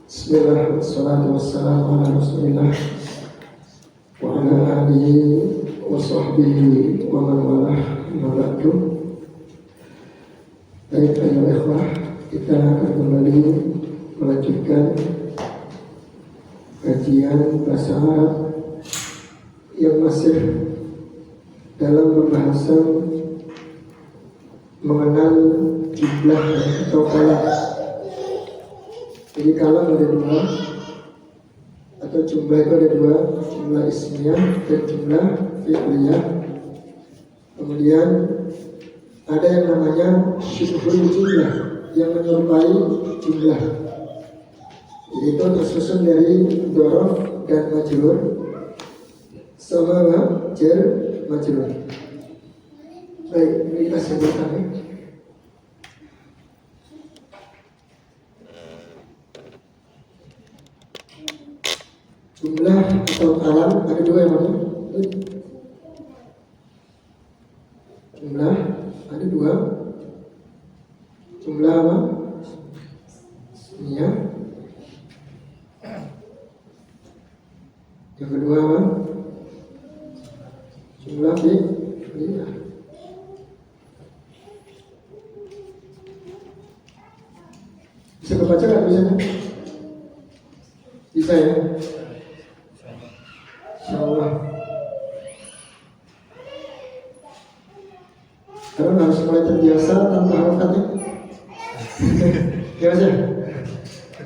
Bismillah, wassalatu wassalamu ala rasulillah wa ala alihi wa sahbihi wa man walah ma ba'du. Baik, ayuhal ikhwah, kita akan kembali melanjutkan kajian bahasa Arab yang masih dalam pembahasan mengenal jumlah atau kalam. Jadi kalam ada dua, atau jumlah itu ada dua, jumlah ismiyah dan jumlah fi'liyah. Kemudian ada yang namanya syibhul jumlah, yang menyerupai jumlah, yaitu tersusun dari dzaraf dan majrur sama jar majrur. Baik, ini kita sebutkan ya. Jumlah atau kalam ada dua yang mana? Jumlah ada dua. Jumlah apa? Ismiyah. Yang kedua apa? Jumlah fi'liyah. Bisa kebaca nggak tulisannya? Bisa ya? Insyaallah. Karena harus mulai terbiasa tanpa harokatnya. Ya saja.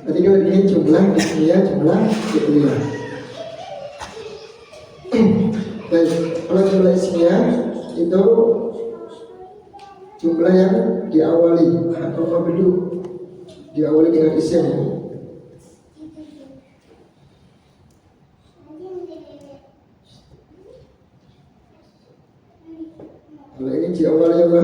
Tadi kalau ini jumlah ismiyah, jumlah fi'liyah. Baik, kalau jumlah ismiyah itu jumlah yang diawali atau mabdu, diawali dengan isim ya. Kalau ini diawali apa?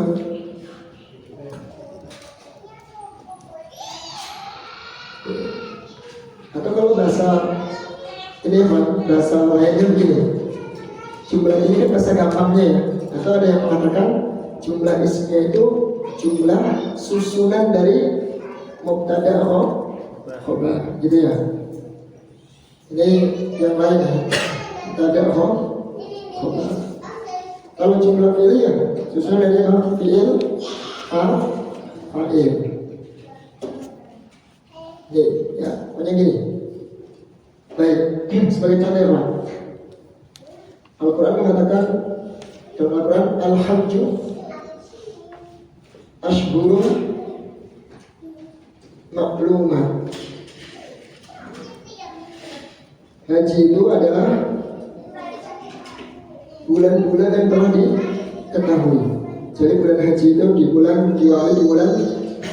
Atau kalau bahasa ini bahasa lainnya begini, jumlah ini kan bahasa gampangnya ya. Atau ada yang mengatakan jumlah ismiyah itu jumlah susunan dari mubtada khobar, gitu ya. Ini yang lain ya, mubtada khobar. Kalau jumlah fi'liyah susunan dari fi'il, fa'il. Oke, ya, pokoknya gini. Baik, sebagai contoh ya, Pak. Al-Quran mengatakan dalam Al-Quran Al-Hajju Ashburun Ma'lumat. Haji itu adalah bulan-bulan yang telah diketahui. Jadi bulan haji itu diawali di bulan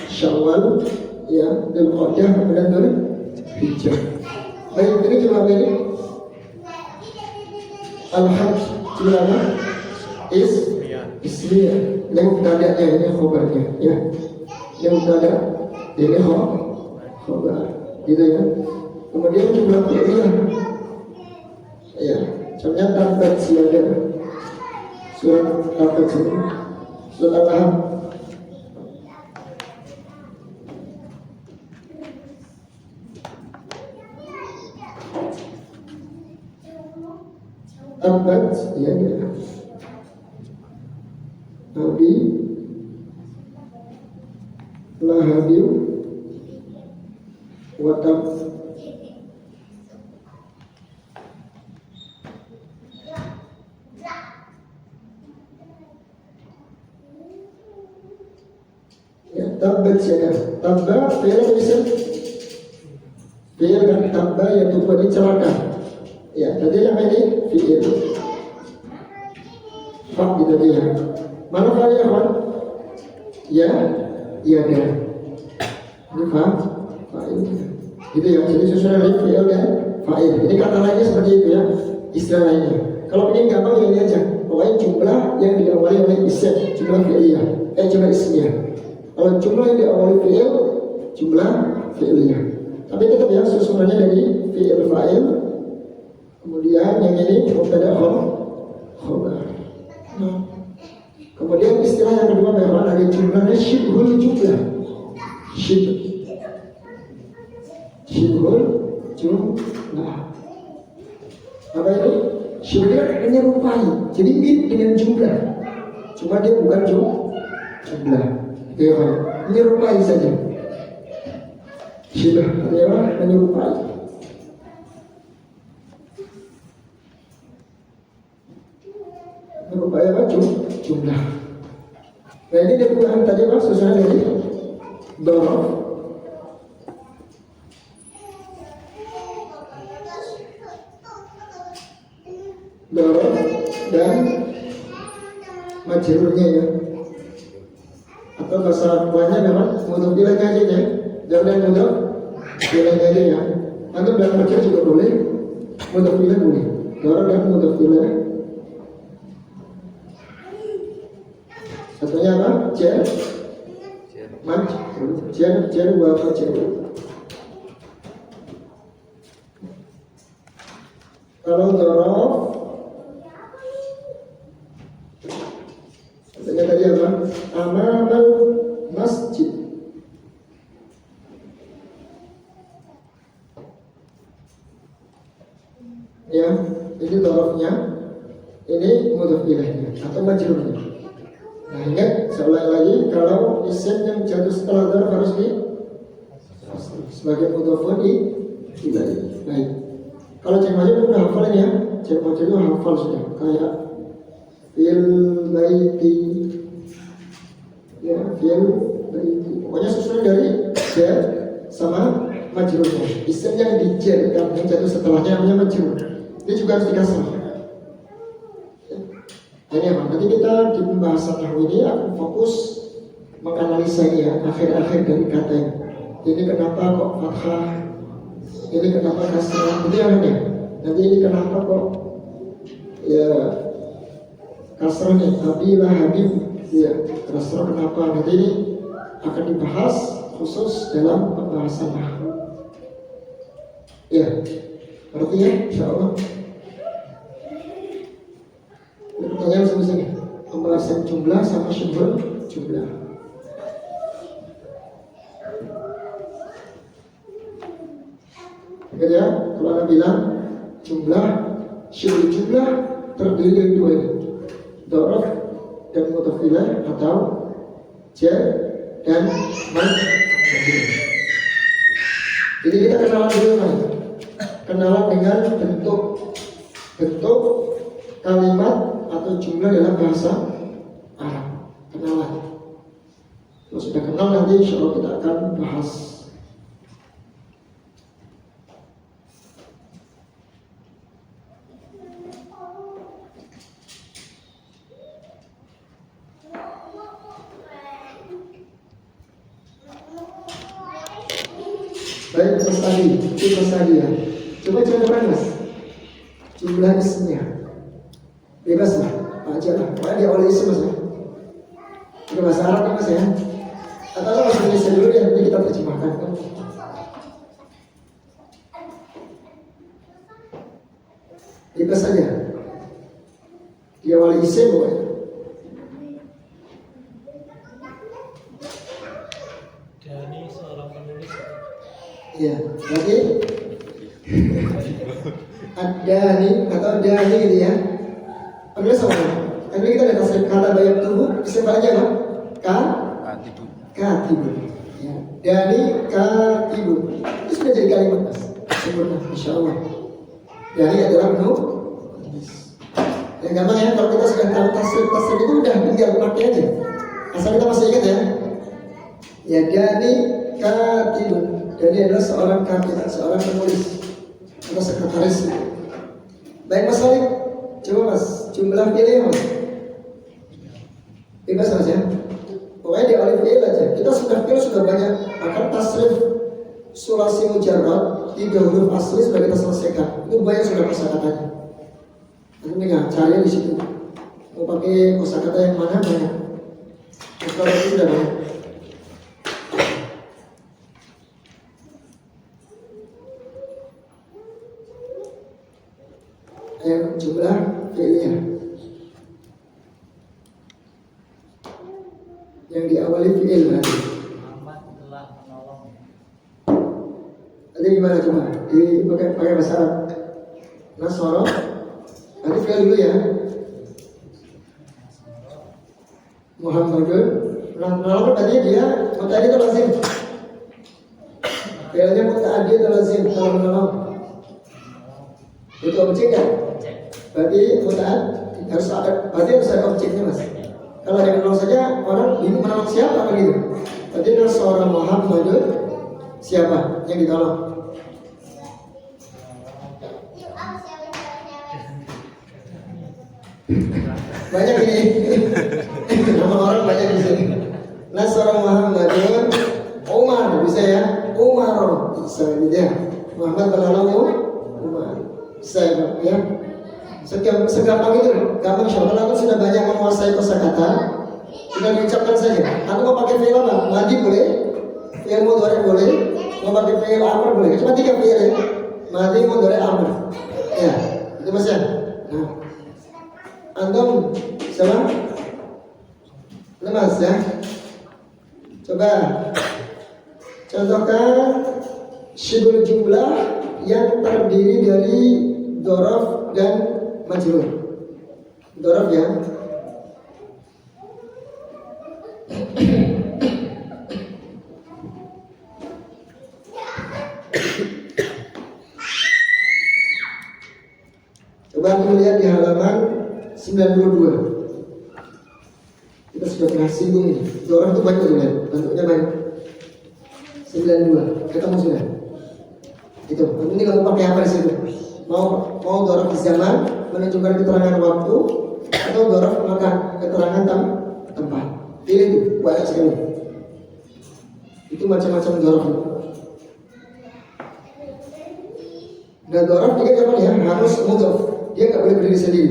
Syawal, ya, Dzulqa'dah, kemudian Dzulhijjah. Baik, ini jumlah ini Al-Hajj jumlah apa? Ismiyah. Ini mubtada'nya, ini khobarnya, ya. Ini mubtada', ini khobar, gitu ya. Kemudian jumlah fi'liyah, ya. Contohnya Tabbat Yada, surat Tabbat Yada, surat Al-Lahab. Tabbat Yada Abi Lahabin wa Tab. Tabbat yada, tabba fi'il bisa, fi'il kan tabba yaitu beri celaka. Ya, tadi yang ini fi'il. Fak gitu dia. Mana fa'il ya, Pak? Ya, yada. Ini fa'il. Gitu ya. Jadi susunan dari fi'il dan fa'il. Ini kata lainnya seperti itu ya, istilah lainnya. Kalau ingin gampang ya ini aja. Pokoknya jumlah yang diawali oleh isim, jumlah fi'liyah, jumlah ismiyah. Kalau jumlah yang diawali fi'il, jumlah fi'liyah. Tapi tetap ya susunannya dari fi'il fa'il. Kemudian yang ini mubtada khobar. Nah, kemudian istilah yang kedua memang ada jumlahnya syibhul jumlah. Syibh. Syibhul jumlah. Apa ini? Syibhul menyerupai. Jadi mirip dengan jumlah. Cuma dia bukan jumlah. Ya, menyerupai saja. Syibh artinya menyerupai. Menyerupai apa? Jumlah. Nah ini dia bukan tadi apa? Susunan dari dorof. Dorof dan majrurnya ya. Atau bahasa kuahnya memang mudhof ilaihnya aja ya. Jangan yang mudhof ilaihnya aja ya. Atau dalam majrur juga boleh, mudhof ilaih boleh. Dorof dan mudhof ilaih. Satunya apa? Jar wa majrur. Kalau dorof katanya tadi apa? Amamal masjid. Ya, ini dorofnya, ini mudhof ilaihnya atau majrurnya. Nah ingat, saya ulangi lagi, kalau isim yang jatuh setelah dorof harus di sebagai mudhofun ilaih. Baik. Kalau cek majrur udah hafal ini ya, cek majrur itu hafal sudah, kayak fil baiti, ya fil baiti. Pokoknya susunan dari jar sama majrurnya. Isim yang dijar yang jatuh setelahnya namanya majrur. Ini juga harus dikasih. Ini apa? Nanti kita di pembahasan nahwu ini akan fokus menganalisa ya akhir-akhir dari kata ini. Ini kenapa kok fathah? Ini kenapa kasrah? Itu yang aneh. Nanti ini kenapa kok ya kasrah nih? Habibah habib, ya kasrah kenapa? Nanti ini akan dibahas khusus dalam pembahasan nahwu. Ya, berarti ya, insyaallah. Pertanyaan sebesarnya pembahasan jumlah sama syibhul jumlah. Oke ya, kalau Anda bilang jumlah, syibhul jumlah terdiri dari dua ini, dorof dan mudhof ilaih atau jar dan majrur. Jadi kita kenalan dulu kan, kenalan dengan bentuk kalimat atau jumlah dalam bahasa Arab. Kenalan. Kalau sudah kenal nanti insya Allah kita akan bahas. Baik, Mas Adi ya. Coba Mas. Jumlah isimnya. Bebas lah, aja lah. Pokoknya dia oleh isim Mas ya. Itu bahasa Arab kan Mas ya. Atau bahasa Indonesia dulu ya, nanti kita terjemahkan kan. Bebas saja. Dia oleh isim pokoknya. Dani seorang penulis. Iya, berarti Dani atau Dani gitu ya. Penulis apa? Karena kita ada tasrif kata banyak tubuh, isim aja kan? Katibu. Ya. Dani katibu. Itu sudah jadi kalimat Mas. Sempurna, insya Allah. Dani adalah penulis. Yang gampang ya, kalau kita sudah tahu tasrif itu udah tinggal pakai aja. Asal kita masih ingat ya. Ya Dani katibu. Dani adalah seorang katib, seorang penulis atau sekretaris. Baik Mas Wali, coba Mas, jumlah pilih Mas. Bebas Mas ya. Pokoknya di alif fi'il aja. Kita sudah banyak. Akan tasrif sulasi mujarrad 3 huruf asli sudah kita selesaikan. Itu banyak sudah kosakatanya. Nanti nih cari di situ. Mau pakai kosakata yang mana banyak. Kalau itu sudah banyak. Yang jumlah fi'ilnya yang diawali fi'il berarti. Muhammad telah menolong. Tadi gimana coba? Pakai bahasa Arab. Nasoro. Nanti fi'il dulu ya. Muhammadun. Nah, berarti dia muta'addi atau lazim? Fi'ilnya muta'addi atau lazim? Kalau menolong. Itu objek kan? Berarti muta'addi harus ada objeknya mas. Kalau ada menolong saja orang bingung menolong siapa begitu. Berarti nasoro Muhammadun siapa yang ditolong? Banyak ini. Nama orang banyak di sini. Nasara Muhammadun Umar bisa ya? Umar bisa gitu ya. Muhammad menolong Umar. Bisa ya? Segampang itu, gampang insyaallah. Aku sudah banyak menguasai kosakata. Tinggal diucapkan saja. Aku mau pakai fi'il apa? Madi boleh, fi'il mudhari boleh, mau pakai fi'il amr boleh. Cuma 3 fi'il ya. Madi, mudhari, amr. Ya, itu mas ya. Nah, antum siapa? Lemas ya. Coba contohkan syibul jumlah yang terdiri dari dzaraf dan majrur. Dzaraf ya. Coba kita lihat di halaman 92. Kita sudah pernah singgung ini. Dzaraf itu banyak juga, bentuknya banyak. 92. Ketemu sudah. Itu. Ini kalau pakai apa di situ? Mau dzaraf zaman menunjukkan keterangan waktu atau dzaraf makan keterangan tempat. Pilih itu banyak sekali. Itu macam-macam dzaraf. Dan dzaraf juga apa ya? Harus mudhaf. Dia nggak boleh berdiri sendiri.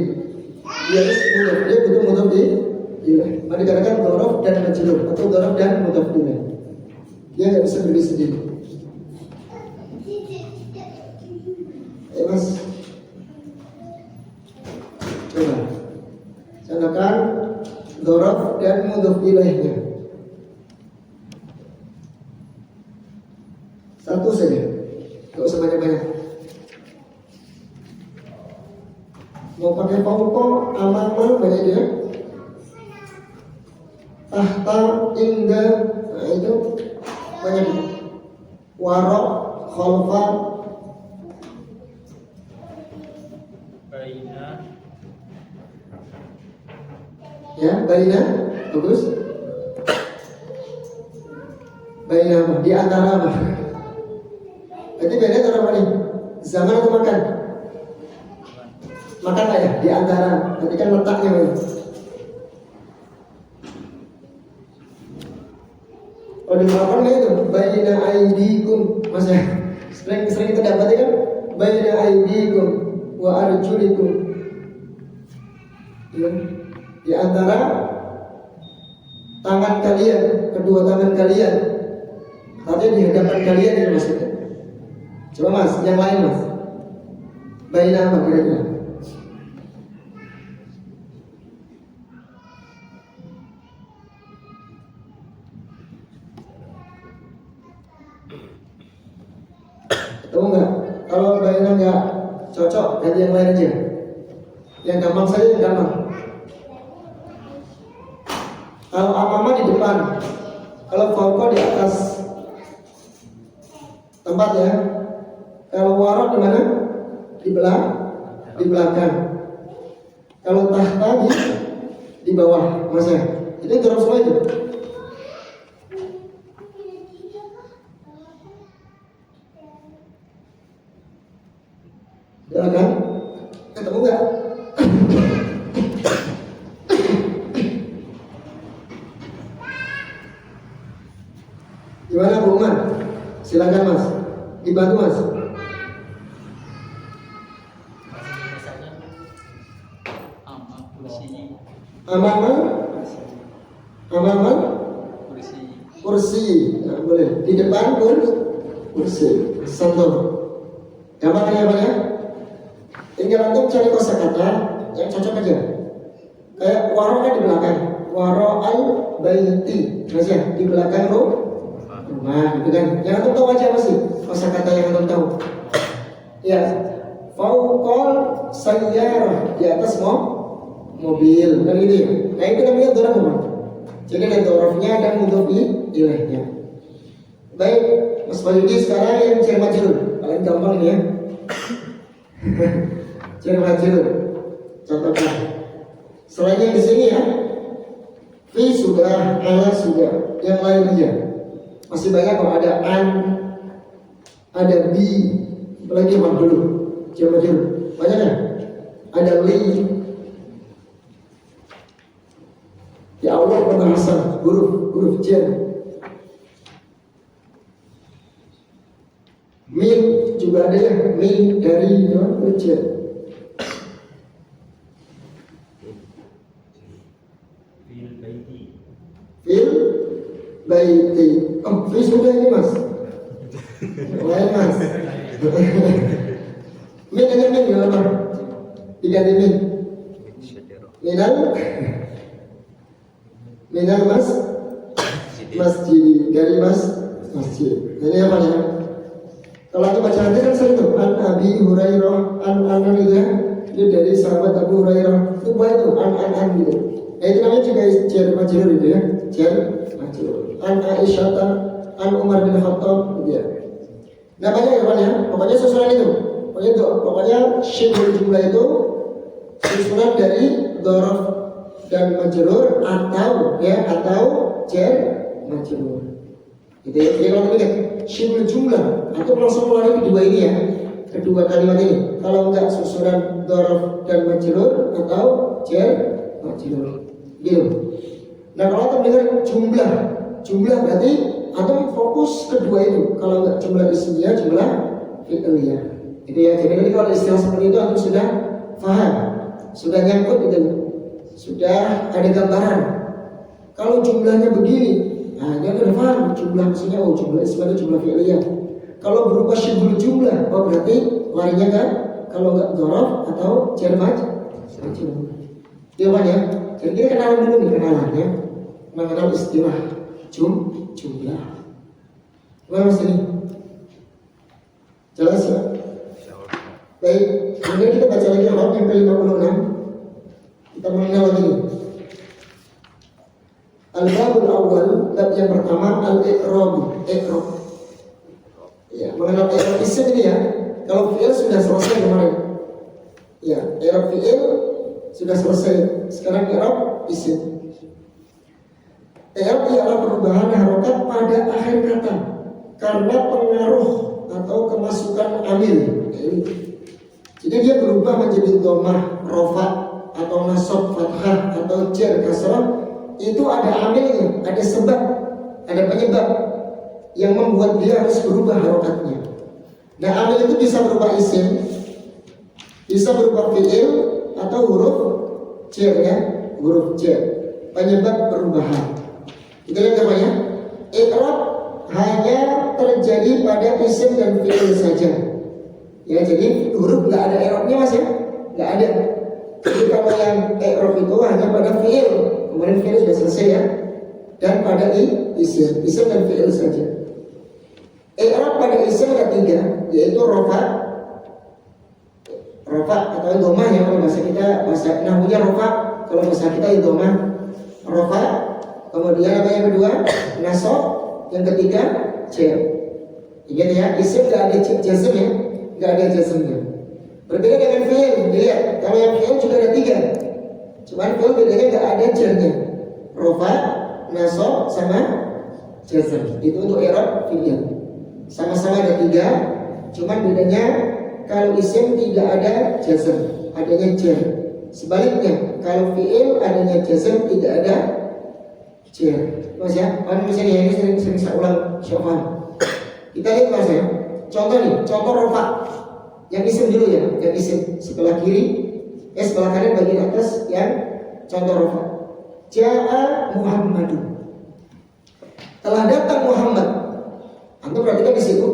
Dia harus mudhaf. Dia butuh mudhaf di ilaih. Maka dikatakan dzaraf dan majrur atau dzaraf dan mudhaf ilaih. Dia nggak bisa berdiri sendiri. Ayo mas, coba contohkan dzaraf dan mudhaf ilaihnya. Satu saja, nggak usah banyak-banyak. Mau pakai pongpong, amama banyak dia. Tahta, inda, nah itu banyak. Warok, khalfa, Baina. ya, baina, bagus. Baina apa? Di antara apa? Berarti beda antara apa nih? Zaman atau makan? Makan lah ya, di antara. Berarti kan letaknya ini. Kalau di makan nggak itu? Baina aidikum, mas ya. Sering kita dapatnya kan? Baina aidikum wa arjulikum. Ya. Di antara tangan kalian, kedua tangan kalian. Artinya di hadapan kalian ini maksudnya. Coba mas, yang lain mas. Baina apa kira-kira? Tahu nggak? Kalau baina nggak cocok, ganti yang lain aja. Yang gampang saja, yang gampang. Kalau amama di depan, kalau fauqa di atas tempat ya. Kalau warok di mana? Di belakang. Kalau tahta di bawah, mas ya. Itu dzaraf semua itu. Ya kan? Ketemu nggak? Gimana Bu Umar? Silakan mas, dibantu mas. Amama kursi. Nah, boleh di depan kursi. Santor. Gampang apa ya? Tinggal antum cari kosakata yang cocok aja. Kayak waro kan di belakang. Waro al baiti. Masih di belakang rumah. rumah gitu kan. Yang antum tahu aja apa sih kosakata yang antum tahu? Ya, fauqal sayyarah, di atas mobil kan gitu ya. Nah itu namanya dzaraf apa? Jadi ada dzarafnya dan mudhof ilaihnya. Baik, Mas Wahyudi sekarang yang jar majrur paling gampang nih ya. Jar majrur. Contohnya. Selain yang di sini ya, fi sudah, ala sudah, yang lain aja. Masih banyak kok, ada an, ada bi, apalagi yang dulu, jar majrur. Banyak kan? Ada li. Ya Allah pembahasan huruf jar. Min juga ada ya, min dari jar. Fil baiti. Oh, fil sudah ini mas. Lain mas. Min dengan min apa? Diganti min. Minal masjid dari masjid. Ini apa ya? Kalau aku baca nanti kan sering tuh an Abi Hurairah an gitu ya. Ini dari sahabat Abu Hurairah. Itu banyak tuh an gitu. Nah, itu namanya juga jar majrur itu ya. Jar majrur. An Aisyah an Umar bin Khattab gitu ya. Nah banyak ya, pokoknya susunan itu. Pokoknya syibul jumlah itu susunan dari dzaraf dan majrur atau jar majrur. Gitu ya. Jadi kalau kita syibul jumlah atau langsung melalui kedua ini ya, kedua kalimat ini. Kalau enggak susunan dzaraf dan majrur atau jar majrur. Gitu. Nah kalau kita dengar jumlah berarti atau fokus kedua itu. Kalau enggak jumlah ismiyah, jumlah fi'liyah. Itu ya. Jadi kalau ada istilah seperti itu antum sudah paham, sudah nyangkut gitu, sudah ada gambaran. Kalau jumlahnya begini, nah dia udah paham jumlah maksudnya. Oh jumlah ismiyah itu jumlah fi'liyah. Kalau berupa syibul jumlah, oh berarti larinya kan kalau enggak dzaraf atau jar majrur. Dia ya. Jadi kita kenalan dulu nih kenalannya, mengenal istilah jumlah. Gimana mas ini? Jelas ya? Baik, kemudian kita baca lagi halaman yang ke-56. Kita mengenal lagi nih. Al-babul awal, bab yang pertama al-i'rab. Ya, mengenal i'rab isim ini ya. Kalau fi'il sudah selesai kemarin. Ya, i'rab fi'il sudah selesai. Sekarang i'rab isim. I'rab ialah perubahan harokat pada akhir kata karena pengaruh atau kemasukan amil. Jadi dia berubah menjadi dhammah, rafa atau nasab, fathah atau jar, kasrah. Itu ada amilnya, ada sebab, ada penyebab yang membuat dia harus berubah harokatnya. Nah amil itu bisa berupa isim, bisa berupa fi'il atau huruf jar ya, huruf jar, penyebab perubahan. Itu yang namanya i'rab hanya terjadi pada isim dan fi'il saja. Ya jadi huruf nggak ada i'rabnya mas ya, nggak ada. Jadi kalau yang i'rab itu hanya pada fi'il, kemudian fi'il sudah selesai ya, dan pada isim dan fi'il saja. I'rab pada isim ada 3, yaitu rafa atau dhammah ya, kalau bahasa kita bahasa nahwunya rafa, kalau bahasa kita dhammah rafa. Kemudian apa yang kedua? Nasab. Yang ketiga jar. Ingat ya, isim nggak ada jazm ya, nggak ada jazmnya. Berbeda dengan fi'il, lihat kalau yang fi'il juga ada 3, cuman fi'il bedanya nggak ada jarnya. Rafa, nasab, sama jazm. Itu untuk i'rab fi'il. Sama-sama ada 3, cuman bedanya kalau isim tidak ada jazm, adanya jar. Sebaliknya, kalau fi'il adanya jazm, tidak ada jar. Mas ya, mas ini sering saya ulang syafan. Kita lihat mas ya, contoh nih, contoh rafa. Yang isim dulu ya, yang isim sebelah kiri, sebelah kanan bagian atas yang contoh rafa. Ja'a Muhammadun. Telah datang Muhammad. Antum perhatikan di situ.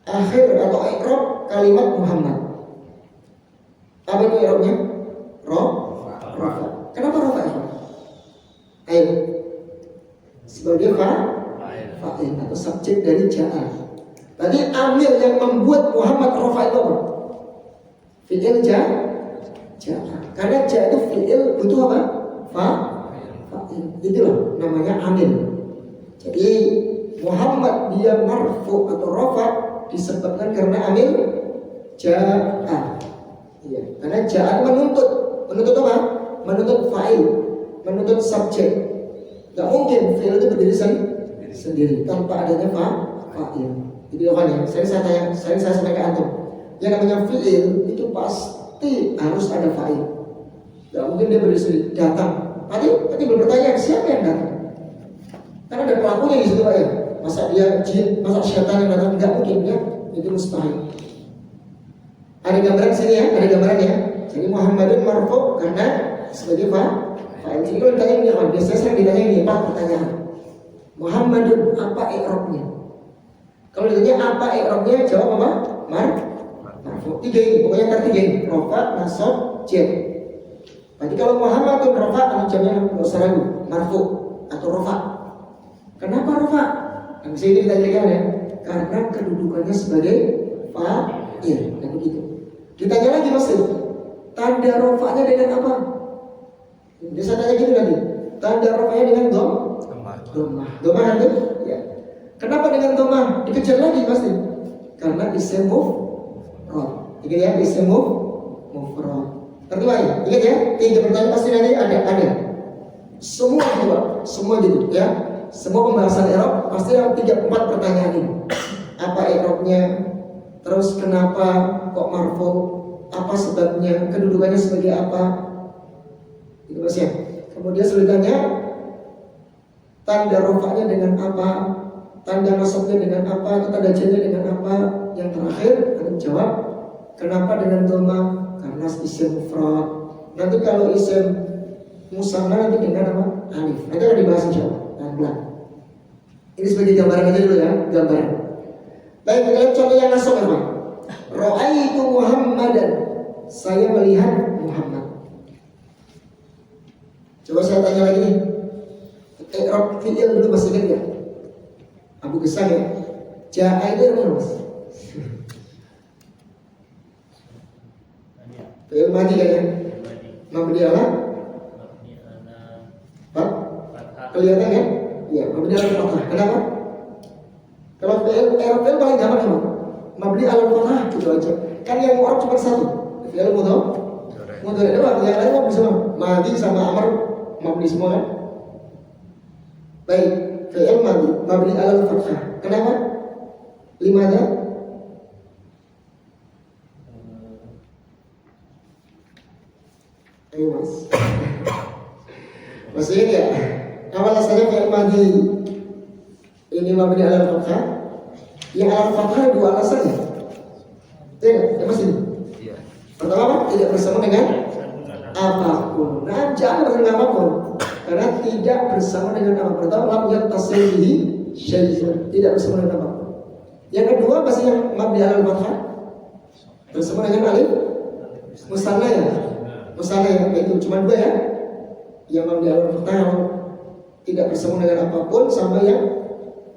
Akhir atau i'rab kalimat Muhammad. Apa itu i'rabnya? Rafa. Kenapa rafa? Ayo. Sebagai dari ja'a. Tadi amil yang membuat Muhammad rafa itu apa? Fi'il ja'a. Karena ja'a itu fi'il butuh apa? Fa'il. Itulah namanya amil. Jadi Muhammad dia marfu atau rafa disebabkan karena amil ja'a. Iya, karena ja'a menuntut apa? Menuntut fa'il, menuntut subjek. Gak mungkin fi'il itu berdiri sendiri tanpa adanya fa'il. Jadi kan ya, saya sampaikan ke antum. Yang namanya fi'il itu pasti harus ada fa'il. Gak mungkin dia berdiri sendiri datang. Tadi berpertanyaan siapa yang datang? Karena ada pelakunya di situ Pak ya. Masa dia jin, masa syaitan yang datang? Gak mungkin ya, itu mustahil. Ada gambaran sini ya, ada gambarannya. Jadi Muhammadun marfu karena sebagai fa'il. Jadi kalau ditanya ini kan, biasanya sering ditanya ini Pak pertanyaan. Muhammadun apa i'rabnya? Kalau ditanya apa i'rabnya, jawab apa? Marfu. 3 ini, pokoknya ntar 3 ini. Rafa, nasab, jar. Berarti kalau Muhammadun rafa, anu jamnya enggak usah ragu, marfu atau rafa. Kenapa rafa? Yang bisa ini kita jelaskan ya. Karena kedudukannya sebagai fa'il. Dan begitu. Ditanya lagi Mas, tanda rofanya dengan apa? Bisa tanya gitu nanti. Tanda rofanya dengan domah nanti? Ya. Kenapa dengan domah? Dikejar lagi pasti. Karena isim mufrad. Ingat ya, isim mufrad. Ngerti Pak? Ingat ya, 3 pertanyaan pasti nanti ada. Semua gitu ya. Semua pembahasan i'rab pasti ada 3-4 pertanyaan ini. Apa i'rabnya? Terus kenapa kok marfu? Apa sebabnya? Kedudukannya sebagai apa? Itu Mas ya. Kemudian selanjutnya tanda rofanya dengan apa? Tanda nasabnya dengan apa? Tanda jarnya dengan apa? Yang terakhir akan jawab kenapa dengan dhamma? Karena isim mufrad. Nanti kalau isim musanna nanti dengan apa? Alif. Nanti akan dibahas insyaallah. Pelan-pelan. Ini sebagai gambaran aja dulu ya, gambaran. Baik, kita lihat contoh yang nasab apa? Ra'aitu Muhammadan. Saya melihat Muhammad. Coba saya tanya lagi nih. I'rab fi'il dulu masih ingat enggak? Abu Gesan ya. Ja'a itu apa Mas? Fi'il madi kan ya? Mabni ala? Pak? Kelihatan ya? Iya, mabni ala fathah. Kenapa? Kalau fi'il paling gampang ya, mabni ala fathah gitu aja. Kan yang mu'rab cuma satu. Fi'il mudhari doang. Yang lain mah bisa madi sama amr mabni semua kan? Baik, fi'il mabni ala fathah. Kenapa? 5 ada? Ayo Mas. Masih ingat ya? Apa alasannya fi'il madi ini mabni ala fathah? Yang ala fathah 2 alasannya. Ya Mas ini. Iya. Pertama apa? Tidak bersama dengan apapun. Nah, jangan bersama dengan apapun. Karena tidak bersama dengan apapun. Pertama, lam yattasil bihi syai'un. Tidak bersama dengan apapun. Yang kedua, masih yang mabni ala fathah bersama dengan alif musanna ya. Musanna ya, itu cuma 2 ya. Yang mabni ala fathah tidak bersama dengan apapun, sama yang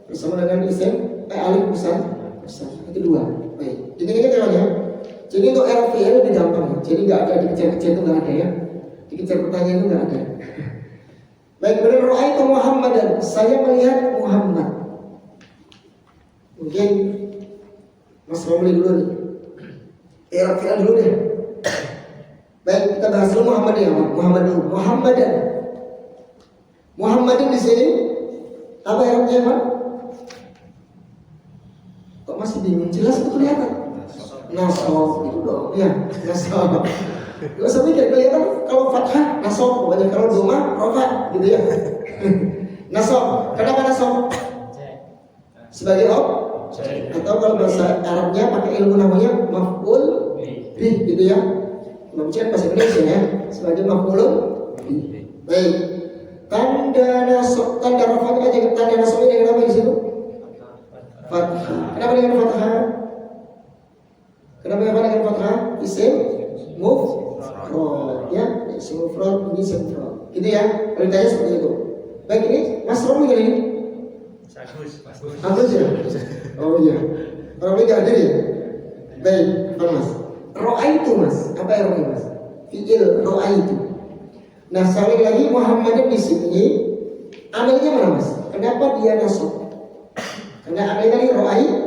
bersama dengan isim alif musanna. Itu 2. Baik, ingat ya. Jadi untuk i'rab fi'il lebih gampang. Jadi nggak ada dikejar-kejar itu nggak ada ya. Dikejar pertanyaan itu nggak ada. Baik, benar ra'aitu Muhammadan. Saya melihat Muhammad. Mungkin Mas Romli dulu nih. I'rab fi'il dulu deh. Baik, kita bahas dulu Muhammad ya. Muhammadan. Muhammadan di sini apa i'rabnya Pak? Kok masih bingung? Jelas itu kelihatan. Nasab itu dong, ya nasab. Gak usah mikir, kelihatan kalau fathah nasab, pokoknya kalau dhamma rafa gitu ya. Nasab, kenapa nasab? Sebagai atau kalau bahasa Arabnya pakai ilmu namanya maf'ul bih gitu ya. Maksudnya bahasa Indonesia ya, sebagai maf'ulun bih. Baik. Tanda rafanya aja, tanda nasabnya dengan apa di situ? Fathah. Kenapa dengan fathah? Kenapa dengan fathah? Isim mufrad ya, isim mufrad ini isim mufrad. Gitu ya. Kalau ditanya seperti itu. Baik, ini Mas Romi kali ini. Bagus ya. Oh iya. Orang ini gak hadir ya? Baik, Pak Mas. Ro'aitu Mas. Apa yang Mas? Fi'il ro'aitu. Nah, sekali lagi Muhammadin di sini amalnya mana Mas? Kenapa dia nasab? Karena amal tadi ro'aitu.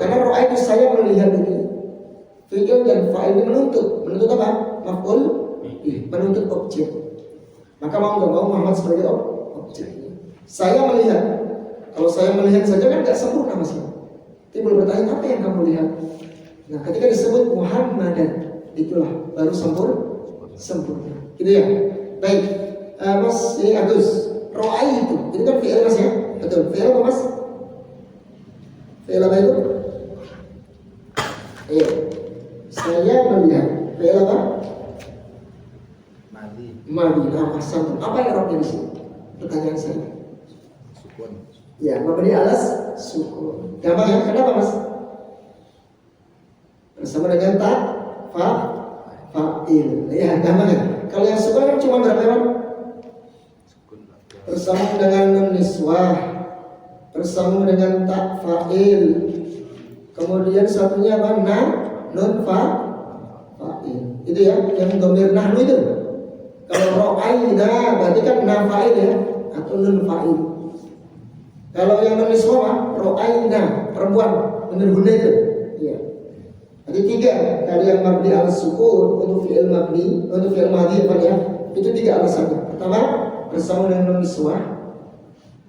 Karena ro'aitu saya melihat ini. Fi'il dan fa'il ini menuntut. Menuntut apa? Maf'ul. Menuntut objek. Maka mau nggak mau Muhammad sebagai objek. Saya melihat. Kalau saya melihat saja kan nggak sempurna Mas. Timbul bertanya apa yang kamu lihat? Nah, ketika disebut Muhammadan, itulah baru sempurna. Gitu ya. Baik, Mas ini Agus. Ro'ai itu kan fi'il Mas ya? Betul. Fi'il apa Mas? Fi'il apa itu? Iya. Saya melihat. Fi'il apa? Madi. Nah, santun. Apa yang Arabnya di sini? Pertanyaan saya. Sukun. Ya, mabni alas sukun. Gampang ya? Kenapa Mas? Bersama dengan ta, fa, fa'il. Ya, gampang ya? Kalau yang sukun kan cuma berapa ya? Bersama dengan nun niswah, bersama dengan ta, fa'il. Kemudian satunya apa? Na, nun fa'il. Itu ya, yang dhamir nahnu itu. Kalau ro'aina berarti kan na fa'il ya, atau nun fa'il. Kalau yang nun niswah, ro'aina, perempuan, benar guna itu. Iya. Jadi 3 dari yang mabni al sukun untuk fi'il mabni, untuk fi'il madhi apa ya? Itu 3 alasannya. Pertama, bersama dengan nun niswah,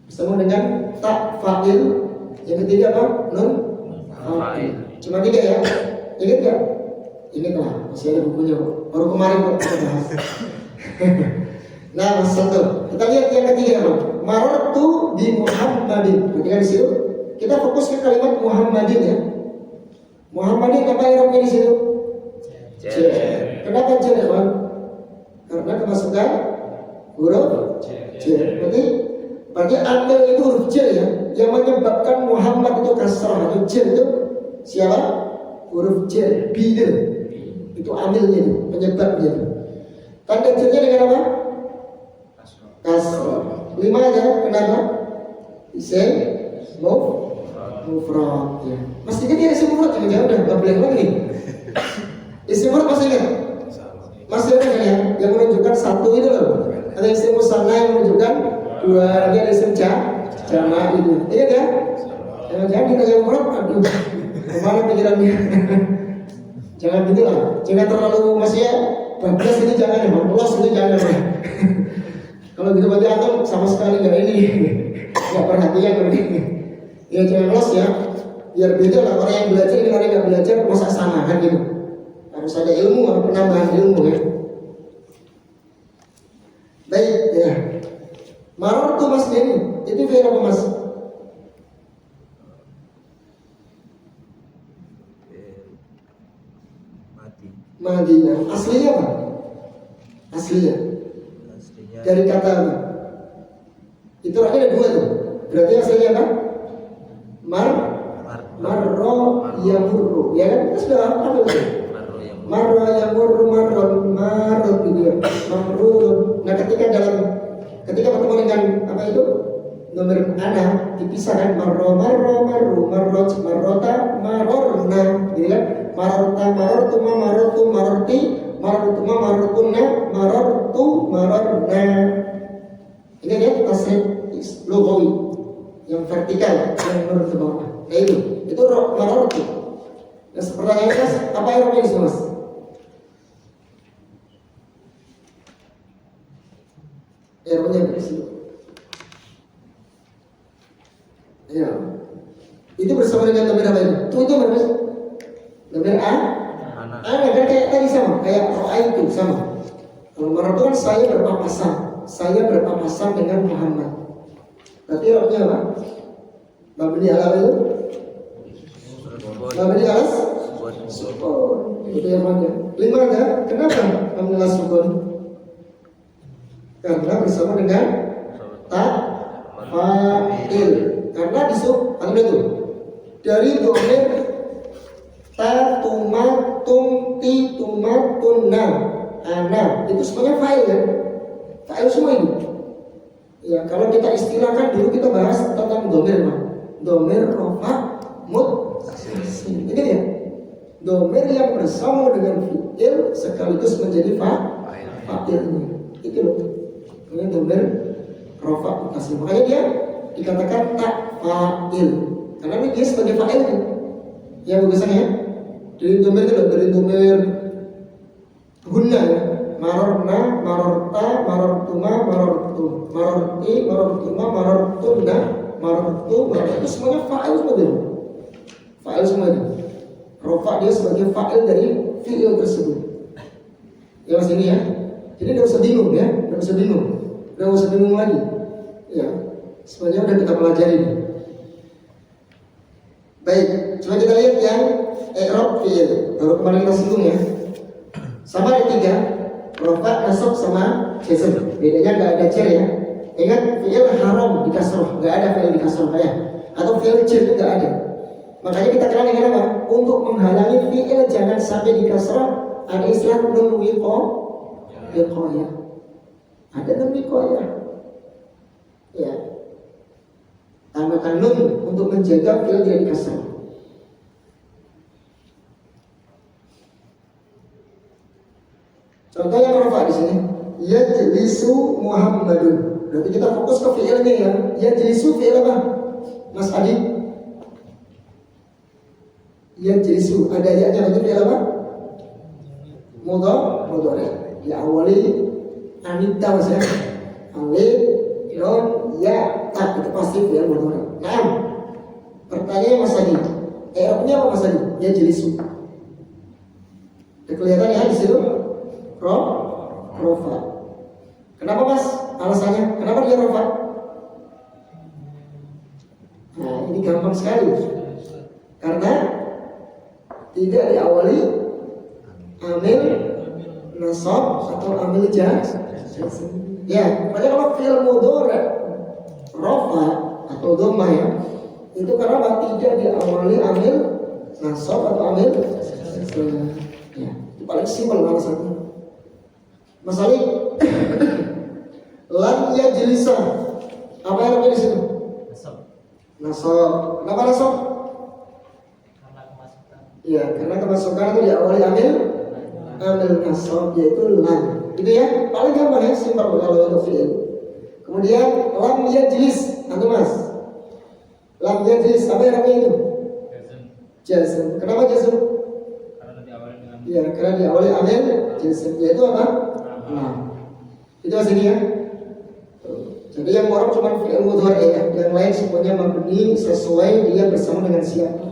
bersama dengan ta fa'il. Yang ketiga apa? Nun fa'il. Cuma 3 ya. Ingat enggak? Ingat lah, masih ada bukunya kok. Baru kemarin kok kita bahas. Nah, satu. Kita lihat yang ketiga apa? Marartu bi Muhammadin. Berarti kan di situ kita fokus ke kalimat Muhammadin ya. Muhammadin apa irobnya di situ? J. Kenapa J, kawan? Karena kemasukan huruf J. Berarti amil itu huruf J ya, yang menyebabkan Muhammad itu kasrah atau J itu siapa? Huruf J, bidil. Itu amilnya itu, penyebabnya itu. Tanda J-nya dengan apa? Kasrah. 5 aja, kenapa? Isim mufrad ya. Masih ingat ya isim mufrad? Jangan udah nggak boleh lagi nih. Isim mufrad masih ingat? Masih ada kan ya? Yang menunjukkan satu itu loh. Ada isim musanna yang menunjukkan 2. Ada isim jama' itu. Ingat ya? Jangan kita yang mufrad. Aduh, kemana pikirannya? Jangan gitu lah. Jangan terlalu masih ya. Bablas itu jangan ya, los itu jangan ya. Kalau gitu berarti antum sama sekali nggak ini, nggak perhatian ini. Ya jangan los ya, biar beda lah orang yang belajar dengan orang yang nggak belajar masa sama kan gitu. Harus ada ilmu, ada penambahan ilmu ya. Baik ya. Maror tuh Mas ini, itu fi'il apa Mas? Madinah. Aslinya apa? Aslinya dari kata apa? Itu artinya ada 2 tuh. Berarti aslinya apa? Marro yamurru. Ya kan? Kita sudah apa itu? Marro yamurru marron gitu ya. Marrun. Nah, ketika bertemu dengan apa itu? Nomor ana dipisahkan marro marrota marorna gitu kan? Marorta marortuma marortu marorti marortuma marortunna marortu marorna. Ini dia tasrif lugawi yang vertikal yang menurut ke bawah. Nah itu marortu. Nah, pertanyaannya Mas, apa yang ini Mas? Errornya di sini. Ya. Itu bersama dengan dhamir apa itu? Itu berapa sih? Dhamir ana kan kayak tadi sama, kayak ro'a itu sama. Kalau maror itu kan saya berpapasan dengan Muhammad. Berarti rohnya apa? Mabni ala itu? Mabni alas sukun. Itu yang mana? 5 ada. Kenapa mabni alas sukun? Karena bersama dengan ta fa'il. Karena disuk ada itu dari dhamir ta tumatum ti tumatunna ana itu semuanya fa'il kan? Fa'il semua itu. Ya kalau kita istilahkan dulu kita bahas tentang dhamir rofa sini. Ini dia. Domir yang bersama dengan fi'il sekaligus menjadi fa'ilnya. Itu loh. Ini domir rofa mutasil. Makanya dia dikatakan tak fa'il. Karena ini dia sebagai fa'il. Ya bagusnya ya. Dari domir itu loh. Dari domir guna ya. Marorna, marorta, marortuma, marortu, marorti, marortuma, marortuna, marortu, itu semuanya fa'il semua dia. Fa'il semua dia. Rofa dia sebagai fa'il dari fi'il tersebut. Ya mas ini ya. Jadi tidak usah bingung ya, tidak usah bingung, tidak usah bingung lagi. Ya, semuanya udah kita pelajari. Baik, coba kita lihat yang i'rab fi'il. Baru kemarin kita singgung ya. Sama ada 3, rofa, nasab sama jazm. Bedanya nggak ada cer ya. Ingat fi'il haram di kasroh, nggak ada fi'il di kasroh ya. Atau fi'il cer nggak ada. Makanya kita kenal dengan apa? Untuk menghalangi fi'il jangan sampai di kasrah, ada istilah nun wiqayah. Ada nun wiqayah. Ya. Tambahkan nun untuk menjaga fi'il tidak di kasrah. Contoh yang rafa di sini, yajlisu Muhammadun. Berarti kita fokus ke fi'ilnya ya. Yajlisu fi'il apa? Mas Adi? Yajlisu ada ya-nya lagi fi'il apa? Mudhari. Ya awali anita mas ya. Alif, nun, ya, tak itu pasti fi'il mudhari. Nah, pertanyaannya Mas Adi, i'rabnya apa Mas Adi? Yajlisu. Kelihatan ya di situ? Rofa. Kenapa Mas? Alasannya? Kenapa dia rofa? Nah, ini gampang sekali. Karena tidak diawali amil nasab atau amil jazm. Ya, makanya kalau fi'il mudhari rofa atau dhammah ya, itu karena tidak diawali amil nasab atau amil jazm. Ya, itu paling simpel alasannya. Mas Ali, lan yajlisa. Apa yang ada di situ? Nasab. Kenapa nasab? Ya, karena kemasukan itu diawali amil nasab yaitu lan. Gitu ya, paling gampang ya, simpel kalau untuk fi'il. Kemudian lam yajlis, antum Mas. Lam yajlis apa yang namanya itu? Jazm. Kenapa jazm? Karena diawali dengan. Ya, karena diawali amil jazm yaitu apa? Lam. Itu aslinya. Jadi yang orang cuma fi'il mudhari ya, yang lain semuanya mabni sesuai dia bersama dengan siapa.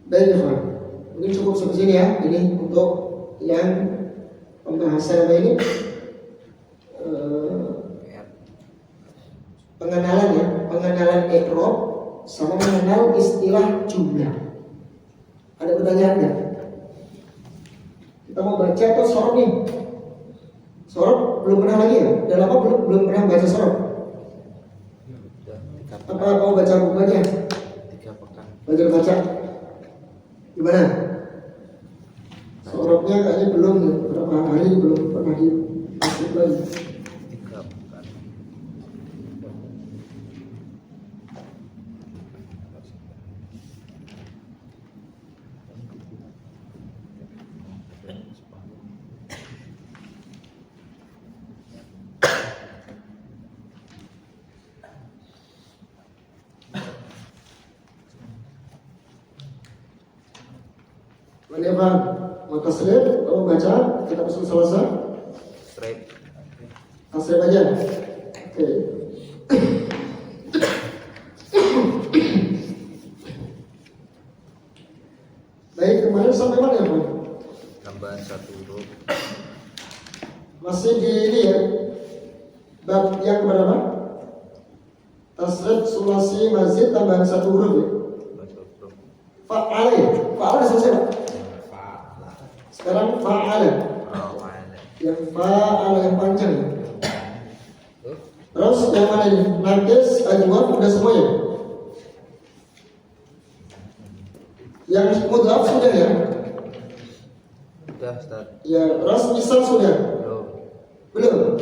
Baik ya, mungkin cukup sampai sini ya. Ini untuk yang pembahasan apa ini pengenalan ya, pengenalan i'rab sama mengenal istilah jumlah. Ada pertanyaan nggak? Kita mau baca atau sorot nih? Sorot belum pernah lagi ya? Udah lama belum pernah baca sorot. Apa mau baca buku aja? 3 pekan. Baca. Gimana? Sorotnya kayaknya belum ya, beberapa hari belum pernah dimasuk lagi. 3 pekan. Bagaimana? Maka slip, kalau baca kita pesan selesai. Straight. Tasrif aja. Oke. Baik, kemarin sampai mana ya Pak? Tambahan 1 huruf. Masih di ini ya. Bab yang berapa? Tasrif sulasi mazid tambahan 1 huruf ya. Fa'al ya? Fa'al udah selesai Pak? Sekarang fa'al. Yang fa'al yang panjang ya. Terus yang mana ini? Nakis, ajwab, udah semua ya? Yang mudhaf sudah ya? Sudah, Ustaz. Ya, ras misal sudah? Belum?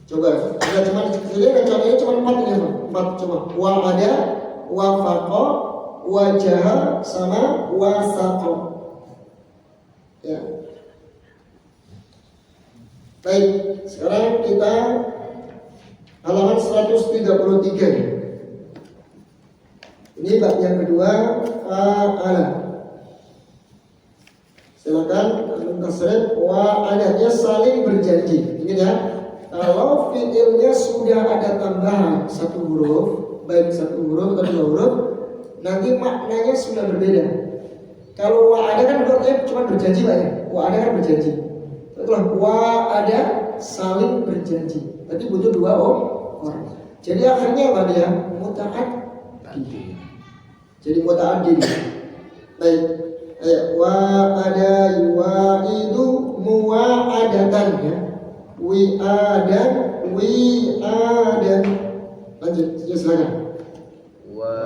Coba, ada cuma, jadi ada contohnya cuma 4 ini Pak. 4 cuma. Wa ada, wa faqa, wajah sama wasato. Ya. Baik, sekarang kita halaman 133. Ini bab yang kedua, fa'ala. Silakan tasrif wa adanya saling berjanji. Ingat ya, kalau fi'ilnya sudah ada tambahan satu huruf, baik satu huruf atau dua huruf, nanti maknanya sudah berbeda. Kalau wa ada kan berarti cuma berjanji Pak ya. Wa ada kan berjanji. Itulah wa ada saling berjanji. Berarti butuh dua orang. Jadi akhirnya apa dia? Muta'addi. Jadi muta'addi. Baik. Wa ada yu'idu muwa'adatan ya. Wi'adan. Lanjut, silakan. Wa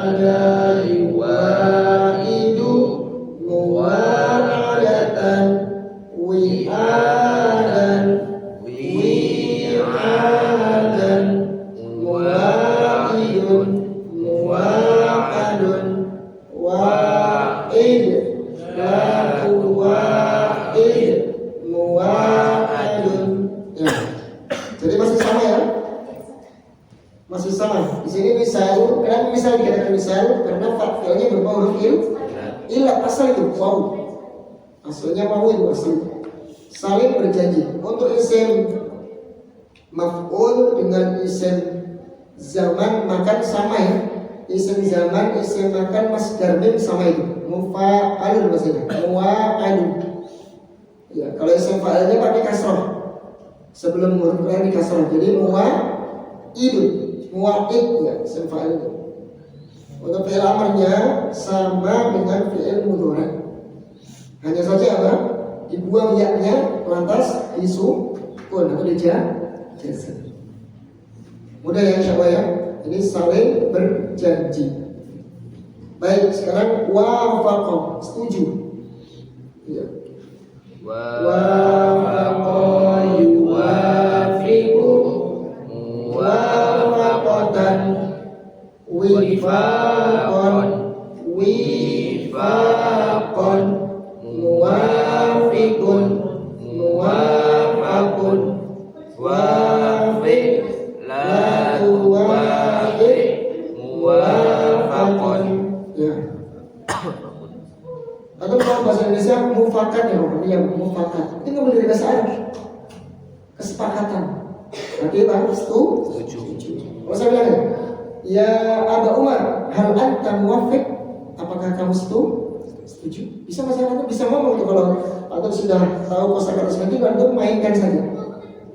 ada yu'idu muwa'adatan. Wi'adan. Muwa'idun. Muwa'adun. Wa'id. Lahu wa'id. Muwa'adun. Ya. Jadi masih sama ya? Masih sama. Di sini misal, kenapa misal dikatakan misal? Karena fi'ilnya berupa huruf ilah asal itu waw. Asalnya waw itu asal. Saling berjanji. Untuk isim maf'ul dengan isim zaman makan sama ya. Isim zaman, isim makan masdar mim sama itu. Mufa'alun maksudnya. Muwa'alun. Ya, kalau isim fa'ilnya pakai kasrah. Sebelum huruf lain di kasrah. Jadi muwa'idun. Muwa'id ya, isim fa'il itu. Untuk fi'il amarnya sama dengan fi'il mudhari. Hanya saja apa? Dibuang ya-nya, lantas disukun atau dijazm. Mudah ya insyaallah ya. Ini saling berjanji. Baik, sekarang wafaqa, setuju. Ya. Wafaqa yuwafiqu muwafaqatan wifaqan muwafiqun muwafaqun wafiq la tuwafiq muwafaqun. Ya. Atau kalau bahasa Indonesia mufakat ya, ya mufakat. Itu nggak boleh dari bahasa Arab. Kesepakatan. Berarti apa? Setuju. Kalau saya bilang ya Aba Umar, hal anta muwafiq? Apakah kamu setuju? Bisa masyarakat bisa ngomong tuh kalau atau sudah tahu kosakata seperti itu, antum mainkan saja.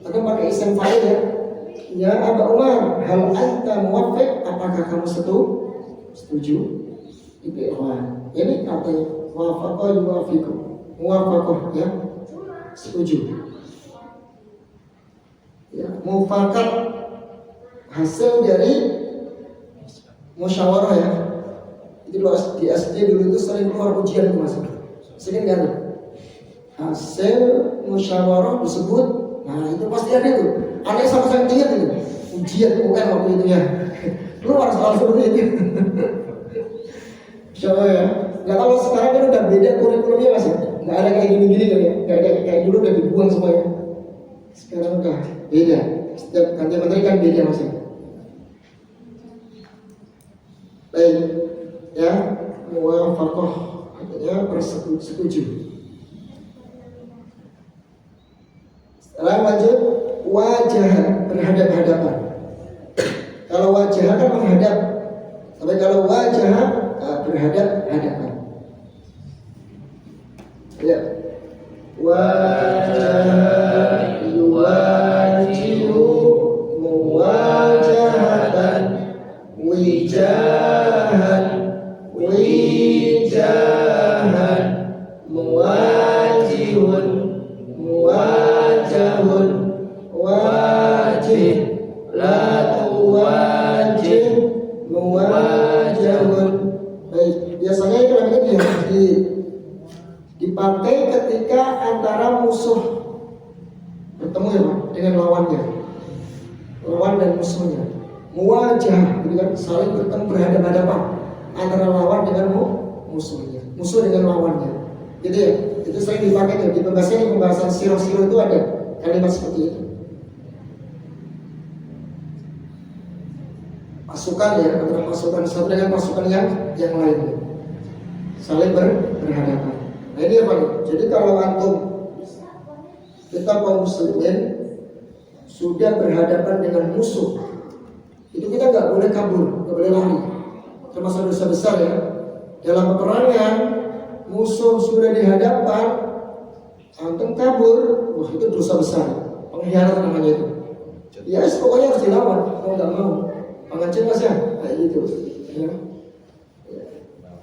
Atau pakai isim fa'il ya. Ya Aba Umar, hal anta muwafiq? Apakah kamu setuju? Itu ikhwan. Ini katanya wafaqah yuwafiqu. Muwafaqah ya. Setuju. Ya, mufakat hasil dari musyawarah ya. Itu di SD dulu itu sering keluar ujian itu mas. Sering kan? Hasil musyawarah disebut. Nah itu pasti ada itu. Aneh sama saya ingat itu. Ujian bukan waktu itu ya. Keluar soal seperti itu. Insyaallah ya. Nah kalau sekarang kan udah beda kurikulumnya mas. Nggak ada kayak gini-gini kan ya. Nggak ada kayak dulu udah dibuang semuanya. Sekarang udah beda. Setiap ganti menteri kan beda mas. Baik, ya muwafaqah artinya bersetuju. Sekarang lanjut wajah berhadap-hadapan. Kalau wajah kan menghadap, tapi kalau wajah berhadap-hadapan. Ya, wajah yuwajihu muwajahatan wijahan muwajihun muwajahun wajih la tuwajih muwajahun. Baik, biasanya itu dipakai ketika antara musuh bertemu ya Pak, dengan lawannya, lawan dan musuhnya. Muwajah, jadi kan saling bertemu berhadapan-hadapan. antara lawan dengan musuhnya, musuh dengan lawannya. Gitu ya. Itu sering dipakai tuh di pembahasan siro-siro itu ada kalimat seperti itu. Pasukan ya, antara pasukan satu dengan pasukan yang lain, saling berhadapan. Nah ini apa nih? Jadi kalau antum kita kaum muslimin sudah berhadapan dengan musuh, itu kita nggak boleh kabur, nggak boleh lari. Termasuk dosa besar ya. Dalam peperangan musuh sudah di hadapan, antum kabur, wah itu dosa besar, pengkhianatan namanya itu. Ya pokoknya harus dilawan, kalau nggak mau. Pengancing mas ya, kayak gitu. Ya.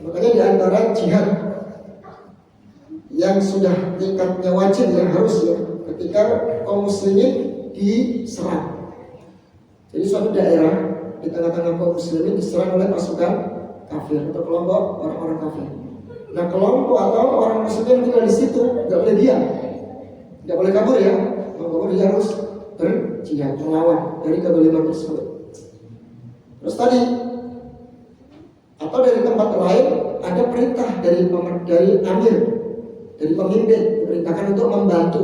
Makanya di antara jihad yang sudah tingkatnya wajib ya harus ya ketika kaum muslimin diserang. Jadi suatu daerah di tengah-tengah kaum muslimin diserang oleh pasukan kafir atau kelompok orang-orang kafir. Nah kelompok atau orang muslimin tinggal di situ nggak boleh diam, nggak boleh kabur ya. Kalau dia harus berjihad melawan dari kedoliman tersebut. Terus tadi atau dari tempat lain ada perintah dari amir, dari pemimpin diperintahkan untuk membantu.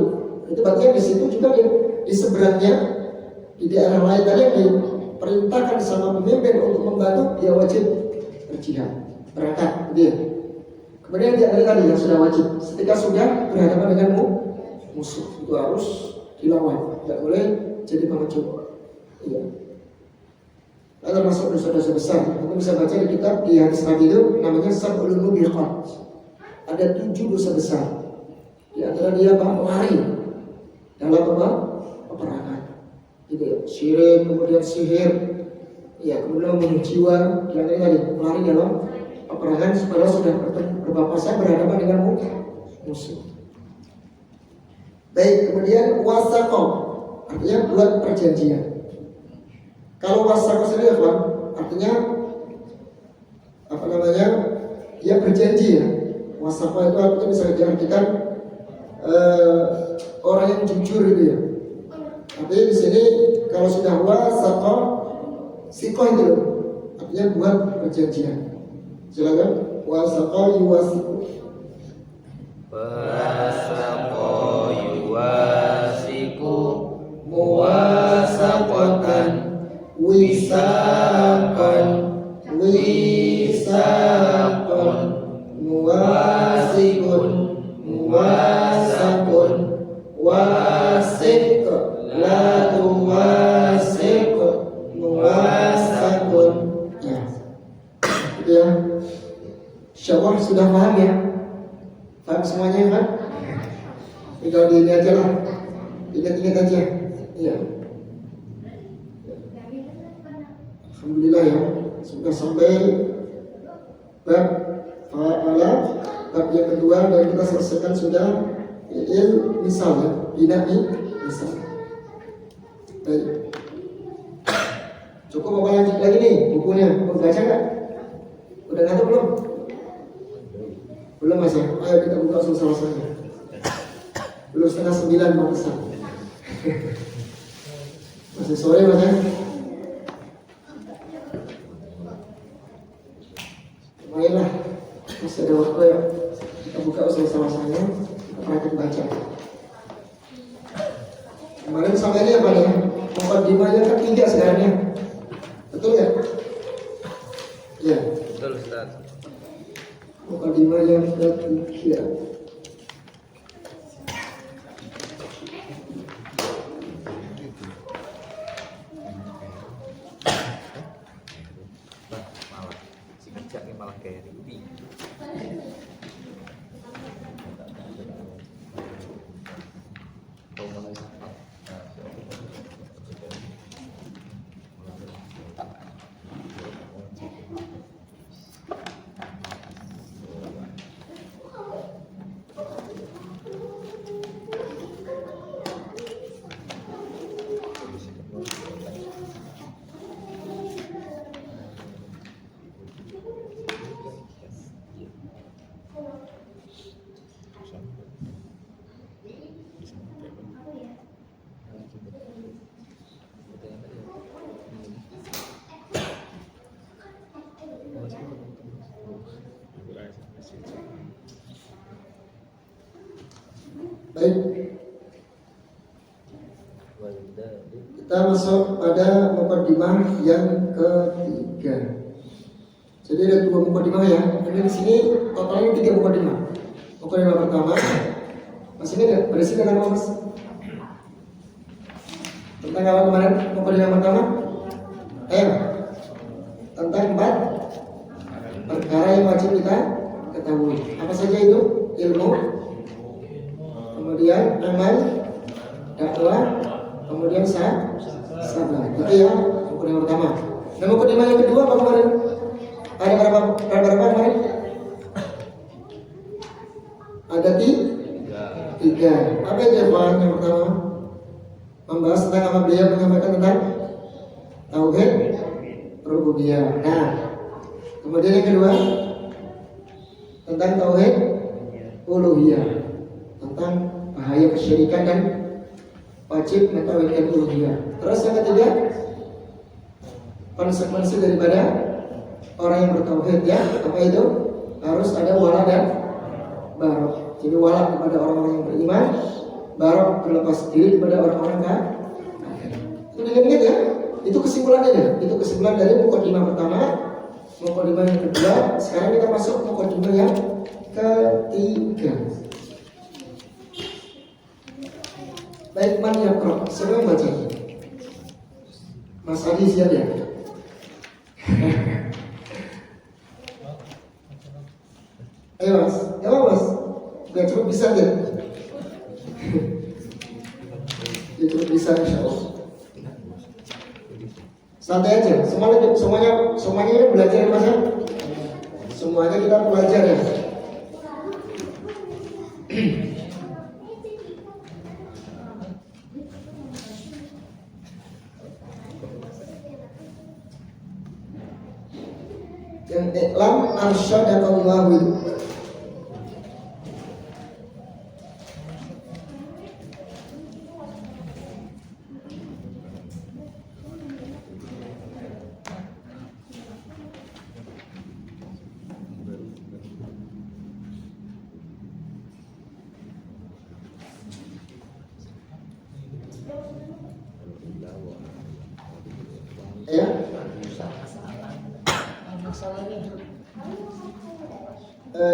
Itu berarti di situ juga di seberangnya di daerah lain tadi yang diperintahkan sama pemimpin untuk membantu, dia wajib berjihad, berangkat dia. Kemudian dia tadi yang sudah wajib, ketika sudah berhadapan dengan musuh itu harus dilawan, tidak boleh jadi pengecut. Iya. Lalu termasuk dosa-dosa besar. Kita bisa baca di kitab di hadis Nabi itu namanya Sab'ul Mubiqat. Ada 7 dosa besar. Di antara dia apa? Lari dalam peperangan. Gitu ya. Syirik, kemudian sihir, ya kemudian membunuh jiwa. Di antara tadi lari dalam peperangan supaya sudah berpapasan berhadapan dengan musuh. Baik, kemudian wasaqah artinya buat perjanjian. Kalau wasaqah sendiri apa? Artinya apa namanya? Dia berjanji ya. Wasaqah itu artinya bisa diartikan orang yang jujur itu ya. Tapi di sini kalau sudah wasaqah sikoh itu loh. Artinya buat perjanjian. Silakan wasaqah yuwasiqu. Wasaqah yuwasiqu muwasaqatan wisaqan muwasiqun muwasaqun wasiq la tuwasiq muwasaqun. Ya, insyaallah sudah paham ya, paham semuanya kan? Tinggal di ini aja lah, ingat-ingat aja. Iya. Alhamdulillah ya, sudah sampai bab fa'ala, bab yang kedua dan kita selesaikan sudah misalnya, bina'i misal. Baik. Cukup apa lanjut lagi nih bukunya? Mau baca nggak? Udah ngantuk belum? Belum mas ya? Ayo kita buka sama-sama. Belum 8:30 mau pesan. Masih sore mas ya? Lumayan lah, masih ada waktu ya. Kita buka sama-sama. Kita praktek baca. Kemarin sampai ini apa nih? Mukadimahnya kan 3 sekarang ya. Betul nggak? Ya. Betul Ustaz. Mukadimahnya ketiga. Malah si bijak ini malah kayak Rudi. Baik. Kita masuk pada mukadimah yang ketiga. Jadi ada 2 mukadimah ya. Ini di sini totalnya 3 mukadimah. Mukadimah pertama, Mas ini nggak? Berisi dengan apa Mas? Tentang apa kemarin? Mukadimah pertama? Tentang 4 perkara yang wajib kita ketahui. Apa saja itu? Ilmu, kemudian amal, dakwah, kemudian sabar. Itu ya mukadimah pertama. Nah mukadimah yang kedua apa kemarin? Ada berapa kemarin? Ada 3. Apa itu yang pertama? Membahas tentang apa beliau menyampaikan tentang tauhid rububiyah. Nah, kemudian yang kedua tentang tauhid uluhiyah, tentang bahaya kesyirikan dan wajib mentauhidkan uluhiyah. Terus yang ketiga, konsekuensi daripada orang yang bertauhid ya, apa itu? Harus ada wala dan barok. Jadi wala kepada orang-orang yang beriman, barok berlepas diri kepada orang-orang kafir. Itu ingat ya. Itu kesimpulannya ya. Itu kesimpulan dari mukadimah pertama, mukadimah yang kedua. Sekarang kita masuk mukadimah yang ketiga. Baik, man ya Prof. Siapa yang baca? Mas Adi siap ya? Ayo Mas, Mas? Gak cukup bisa ya? Ya cukup bisa insya Allah. Santai aja, semuanya ini belajar ya Mas ya? Semuanya kita belajar ya. Yang iklam arsyadakallahu. Ya.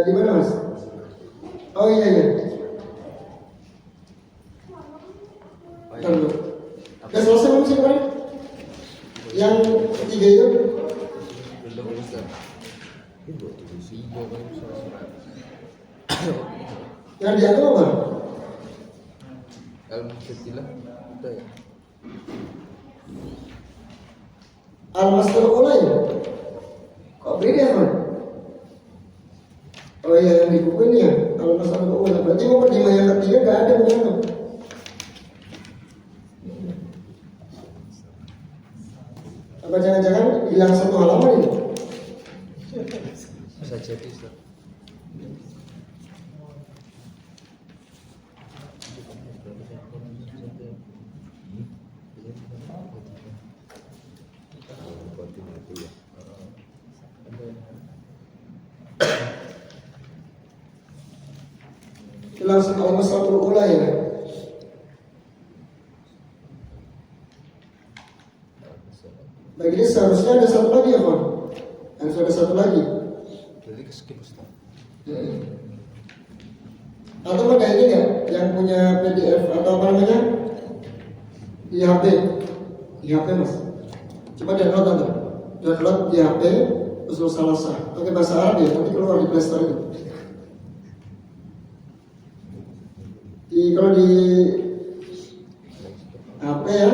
Di mana Mas? Oh iya. Tunggu. Udah selesai belum sih kemarin? Yang ketiga itu? Belum Ustaz. Yang diatur apa? Al-Mu'tazilah itu ya. Al-Masdar Ulai. Kok beda kan? Oh iya yang di buku ini ya. Al-Masdar Ulai. Berarti mukadimah yang ketiga nggak ada begitu. Apa jangan-jangan hilang 1 halaman ini? Bisa jadi Ustaz. Langsung Al-Masdar Ulai ya. Bagi ini seharusnya ada 1 lagi ya Pak? Harus ada 1 lagi. Jadi skip Ustaz. Atau ada ini nggak yang punya PDF atau apa namanya di HP? Di HP Mas. Coba download nanti. Download di HP Usul Salasah. Pakai bahasa Arab ya. Nanti keluar di Play Store itu. Kalau di HP ya.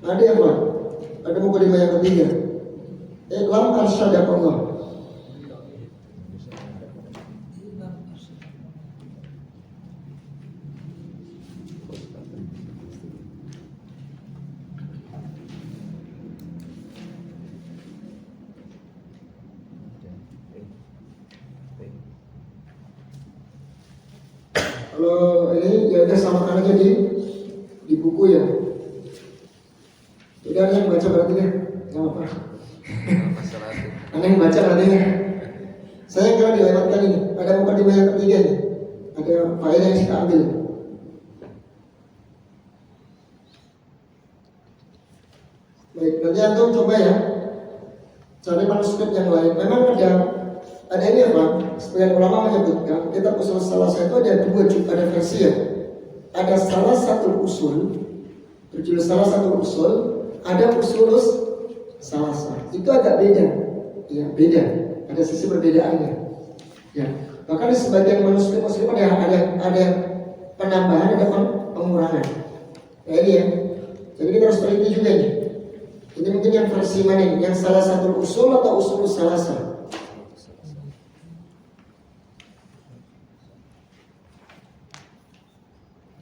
Ada apa? Ada mukadimah yang ketiga. Iklam arsyadakallah. Kalau ini ya udah samakan aja di buku ya. Jadi ada yang baca berarti ya, nggak apa-apa. Masalah itu. Ada yang baca berarti ya. Saya kalau dilewatkan ini, ada mukadimah yang ketiga ini, ada faedah yang kita ambil. Baik, nanti antum coba ya, cari manuskrip yang lain. Memang ada ini apa? Sebagian ulama menyebutkan kitab usul salasa itu ada ada versi ya. Ada salah satu usul, berjudul salah satu usul, ada usulus salasa. Itu agak beda, ya beda. Ada sisi perbedaannya. Ya, bahkan di sebagian manuskrip ada penambahan, ada pengurangan. Ya ini ya. Jadi kita harus teliti juga ini. Ini mungkin yang versi mana ini? Yang salah satu usul atau usulus salasa?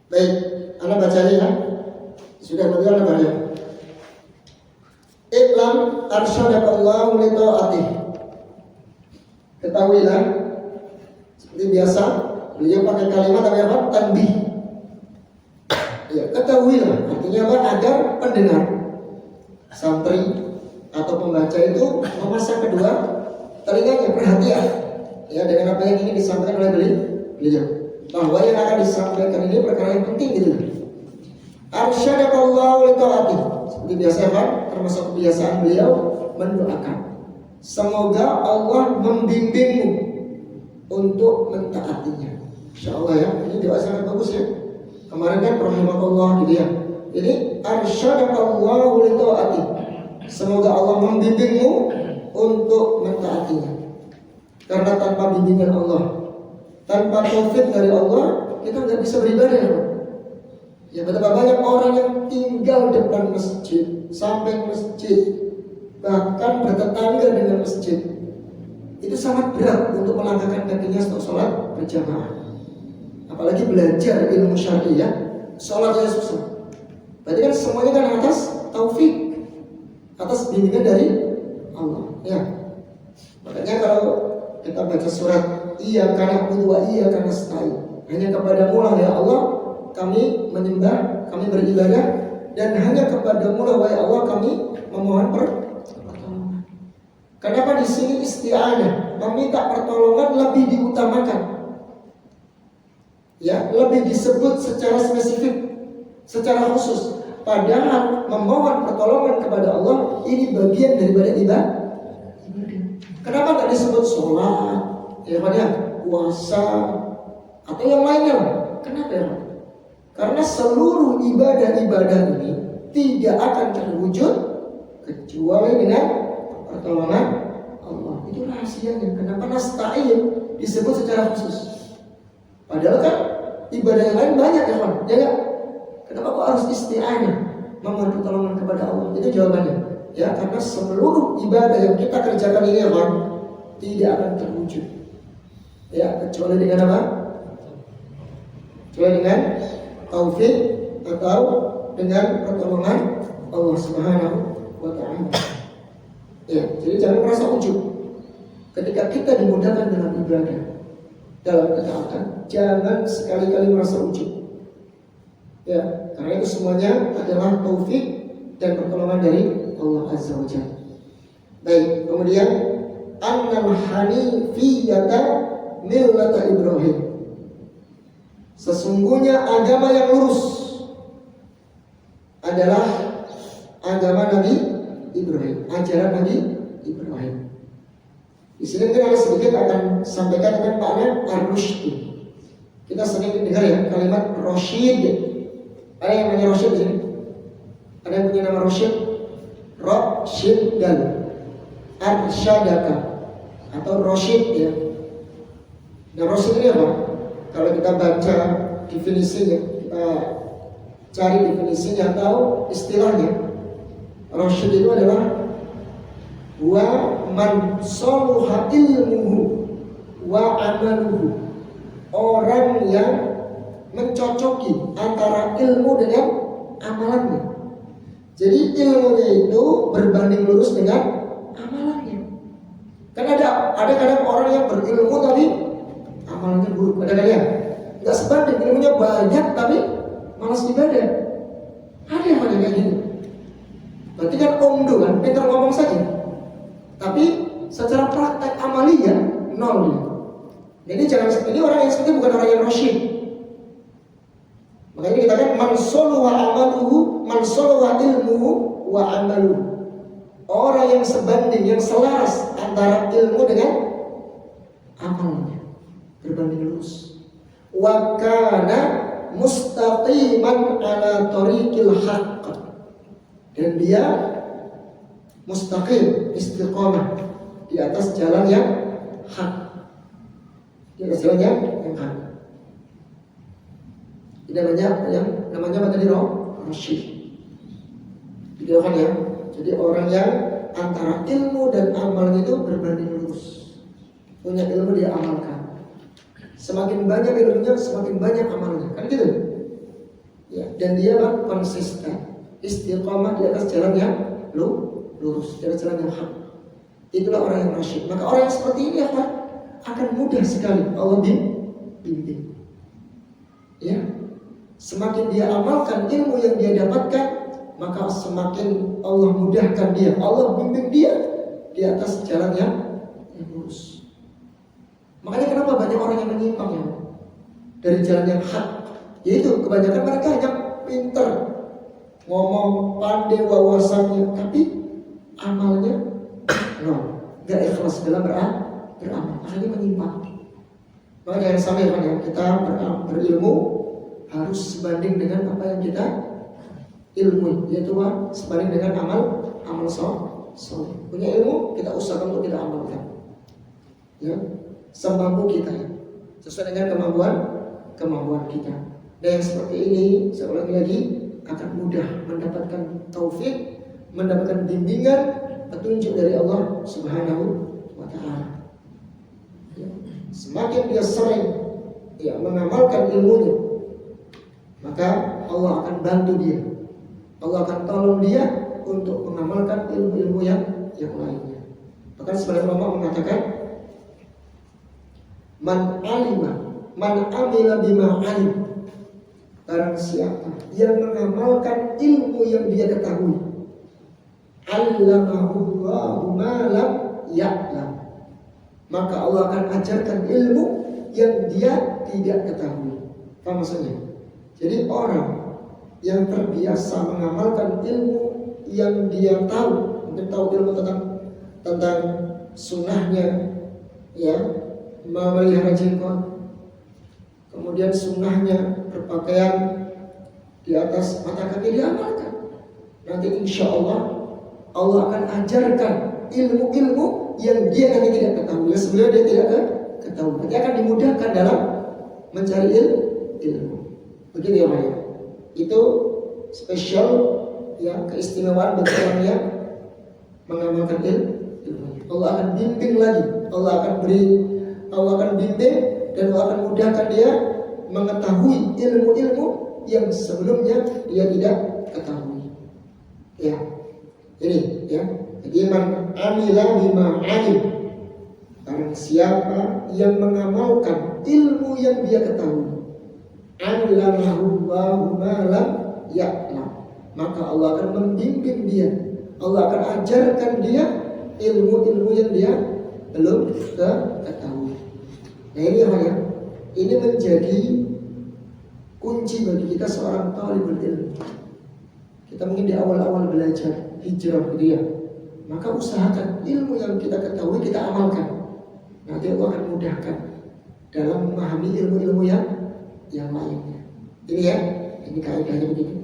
Baik, anda bacanya ya. Sudah berarti anda baca. Iklam arsyadakallahu li ta'atih. Ketahuilah, seperti biasa, beliau pakai kalimat apa? Tanbih. Ya, ketahuilah, artinya apa? Agar pendengar, santri atau pembaca itu memasang kedua telinganya, perhatian ya dengan apa yang ingin disampaikan oleh beliau. Bahwa yang akan disampaikan ini perkara yang penting gitu. Arsyadakallahu li ta'atih. Seperti biasa Pak, termasuk kebiasaan beliau mendoakan. Semoga Allah membimbingmu untuk mentaatinya. Insyaallah ya, ini doa sangat bagus ya. Kemarin kan rahimakallah gitu ya. Ini arsyadakallahu li ta'atih. Semoga Allah membimbingmu untuk mentaatinya. Karena tanpa bimbingan Allah, tanpa taufik dari Allah, kita nggak bisa beribadah ya. Ya betapa banyak orang yang tinggal depan masjid, samping masjid, bahkan bertetangga dengan masjid. Itu sangat berat untuk melangkahkan kakinya untuk sholat berjamaah. Apalagi belajar ilmu syariah, sholatnya susah. Berarti kan semuanya kan atas taufik, atas bimbingan dari Allah. Ya. Makanya kalau kita baca surat Iyyaka na'budu wa iyyaka nasta'in, hanya kepadamu lah ya Allah kami menyembah, kami beribadah, dan hanya kepadamu lah wahai Allah kami memohon pertolongan. Kenapa di sini isti'anah, meminta pertolongan lebih diutamakan? Ya, lebih disebut secara spesifik, secara khusus. Padahal memohon pertolongan kepada Allah ini bagian daripada ibadah. Kenapa nggak disebut sholat, ya puasa, atau yang lainnya? Kenapa ya? Karena seluruh ibadah-ibadah ini tidak akan terwujud kecuali dengan pertolongan Allah. Itu rahasianya. Kenapa nasta'in disebut secara khusus? Padahal kan ibadah yang lain banyak ya kan? Ya gak? Kenapa kok harus isti'anah memohon pertolongan kepada Allah? Itu jawabannya. Ya, karena seluruh ibadah yang kita kerjakan ini ya kan, tidak akan terwujud. Ya, kecuali dengan apa? Kecuali dengan taufik atau dengan pertolongan Allah Subhanahu wa ta'ala. Ya, jadi jangan merasa ujub. Ketika kita dimudahkan dalam ibadah, dalam ketaatan, jangan sekali-kali merasa ujub. Ya, karena itu semuanya adalah taufik dan pertolongan dari Allah Azza wa Jalla. Baik, kemudian annal hanifiyata millata Ibrahim. Sesungguhnya agama yang lurus adalah agama Nabi Ibrahim, ajaran Nabi Ibrahim. Di sini kita sedikit akan sampaikan dengan makna ar-rusyd. Kita sering dengar ya kalimat rasyid. Ada yang namanya rasyid di sini? Ada yang punya nama rasyid? Rasyid dan arsyadaka atau rasyid ya. Nah rasyid ini apa? Kalau kita baca definisinya, kita cari definisinya atau istilahnya, rasyid itu adalah wa man soluha ilmuhu wa amaluhu, orang yang mencocoki antara ilmu dengan amalannya. Jadi ilmunya itu berbanding lurus dengan amalannya. Kan ada kadang orang yang berilmu tapi amalnya buruk. Ada kalian nggak sebanding, ilmunya banyak tapi malas ibadah. Ada yang kayak gini. Berarti kan omdo kan, pintar ngomong saja. Tapi secara praktek amalia nol dia. Jadi ini orang yang seperti bukan orang yang rasyid. Makanya kita kan man soluha ilmuhu wa amaluhu. Orang yang sebanding, yang selaras antara ilmu dengan amalnya, berbanding lurus. Wa kana mustaqiman ala tariqil haqq. Dan dia mustaqim, istiqamah di atas jalan yang hak. Di atas jalan yang hak. Ini namanya apa tadi? Rasyid. Didoakan ya. Jadi orang yang antara ilmu dan amal itu berbanding lurus. Punya ilmu dia amalkan. Semakin banyak ilmunya, semakin banyak amalnya. Kan gitu? Ya, dan dia konsisten, istiqamah di atas jalan yang lurus, di atas jalan yang hak. Itulah orang yang rasyid. Maka orang yang seperti ini akan mudah sekali Allah bimbing. Ya. Semakin dia amalkan ilmu yang dia dapatkan, maka semakin Allah mudahkan dia, Allah bimbing dia di atas jalan yang lurus. Makanya kenapa banyak orang yang menyimpang ya dari jalan yang hak? Yaitu kebanyakan mereka hanya pinter ngomong, pandai wawasannya, tapi amalnya gak ikhlas dalam beramal, akhirnya menyimpang. Maka jangan sampai ya, kita berilmu harus sebanding dengan apa yang kita ilmu, yaitu sebanding dengan amal soleh. Punya ilmu, kita usahakan untuk kita amalkan, ya, semampu kita, sesuai dengan kemampuan kita. Dan yang seperti ini, saya ulangi lagi, akan mudah mendapatkan taufik, mendapatkan bimbingan, petunjuk dari Allah Subhanahu wa Ta'ala. Ya. Semakin dia sering mengamalkan ilmunya, maka Allah akan bantu dia. Allah akan tolong dia untuk mengamalkan ilmu-ilmu yang lainnya. Bahkan sebagian ulama mengatakan, man amila bima alim. Barang siapa yang mengamalkan ilmu yang dia ketahui, allamahullahu ma lam ya'lam, maka Allah akan ajarkan ilmu yang dia tidak ketahui. Apa maksudnya? Jadi orang yang terbiasa mengamalkan ilmu yang dia tahu, mungkin tahu ilmu tentang sunnahnya, ya, memelihara jenggot, kemudian sunnahnya berpakaian di atas mata kaki diamalkan. Nanti insya Allah akan ajarkan ilmu-ilmu yang dia nanti tidak ketahui. Sebelum dia tidak ketahui, dia akan dimudahkan dalam mencari ilmu. Begitu ya Pak ya. Itu spesial ya, keistimewaan bagi orang yang mengamalkan ilmu. Allah akan bimbing lagi, Allah akan bimbing dan Allah akan mudahkan dia mengetahui ilmu-ilmu yang sebelumnya dia tidak ketahui. Ya, ini ya. Jadi man amila bima alim, barang siapa yang mengamalkan ilmu yang dia ketahui, allamahullahu ma lam ya'lam, maka Allah akan membimbing dia, Allah akan ajarkan dia ilmu-ilmu yang dia belum ketahui. Nah ini ya, ini menjadi kunci bagi kita seorang talibul ilmu. Kita mungkin di awal-awal belajar hijrah gitu ya, maka usahakan ilmu yang kita ketahui kita amalkan. Nanti Allah akan mudahkan dalam memahami ilmu-ilmu yang lainnya. Ini ya, ini kaidahnya begitu.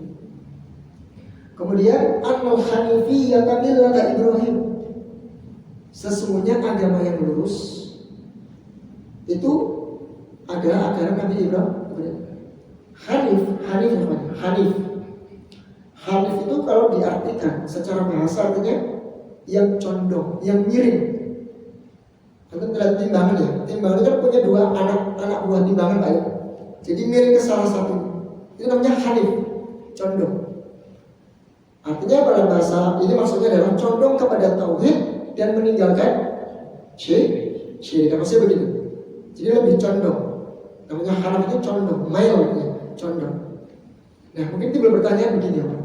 Kemudian al-hanifiyyah millata Ibrahim. Sesungguhnya agama yang lurus itu adalah ajaran Nabi Ibrahim. Hanif itu kalau diartikan secara bahasa artinya yang condong, yang miring. Kita lihat timbangan ya. Timbangan itu kan punya dua anak buah timbangan Pak ya. Jadi miring ke salah satu. Itu namanya hanif, condong. Artinya pada bahasa ini maksudnya adalah condong kepada tauhid dan meninggalkan syirik. Maksudnya begitu. Jadi lebih condong. Namanya hanif itu condong, mail ya, condong. Nah mungkin timbul pertanyaan begini ya Pak.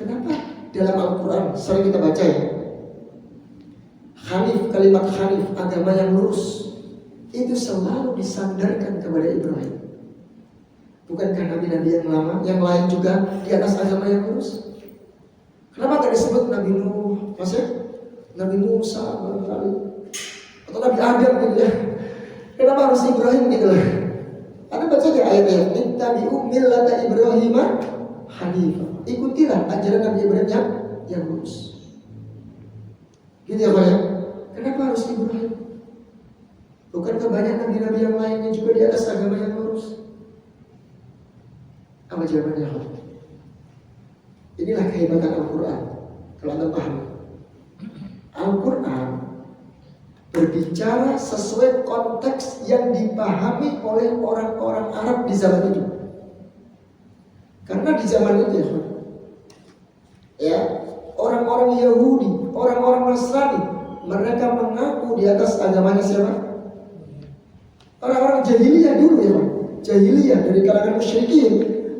Kenapa dalam Al-Quran sering kita baca ya, Hanif, kalimat hanif, agama yang lurus, itu selalu disandarkan kepada Ibrahim. Bukankah nabi-nabi yang lama, yang lain juga di atas agama yang lurus? Kenapa tidak disebut Nabi Nuh, maksudnya Nabi Musa barangkali, atau Nabi Adam gitu ya? Kenapa harus Ibrahim gitu lah? Anda baca aja ayat-ayat, ittabi'u millata Ibrahim hanifah. Ikutilah ajaran Nabi Ibrahim yang lurus. Gitu ya Pak ya? Kenapa harus Ibrahim? Bukankah banyak nabi-nabi yang lainnya juga di atas agama yang lurus? Apa jawabannya Pak? Inilah kehebatan Al-Quran. Kalau Anda paham, Al-Quran berbicara sesuai konteks yang dipahami oleh orang-orang Arab di zaman itu. Karena di zaman itu ya, orang-orang Yahudi, orang-orang Nasrani, mereka mengaku di atas agamanya siapa? Orang-orang jahiliyah dulu ya, jahiliyah dari kalangan musyrikin,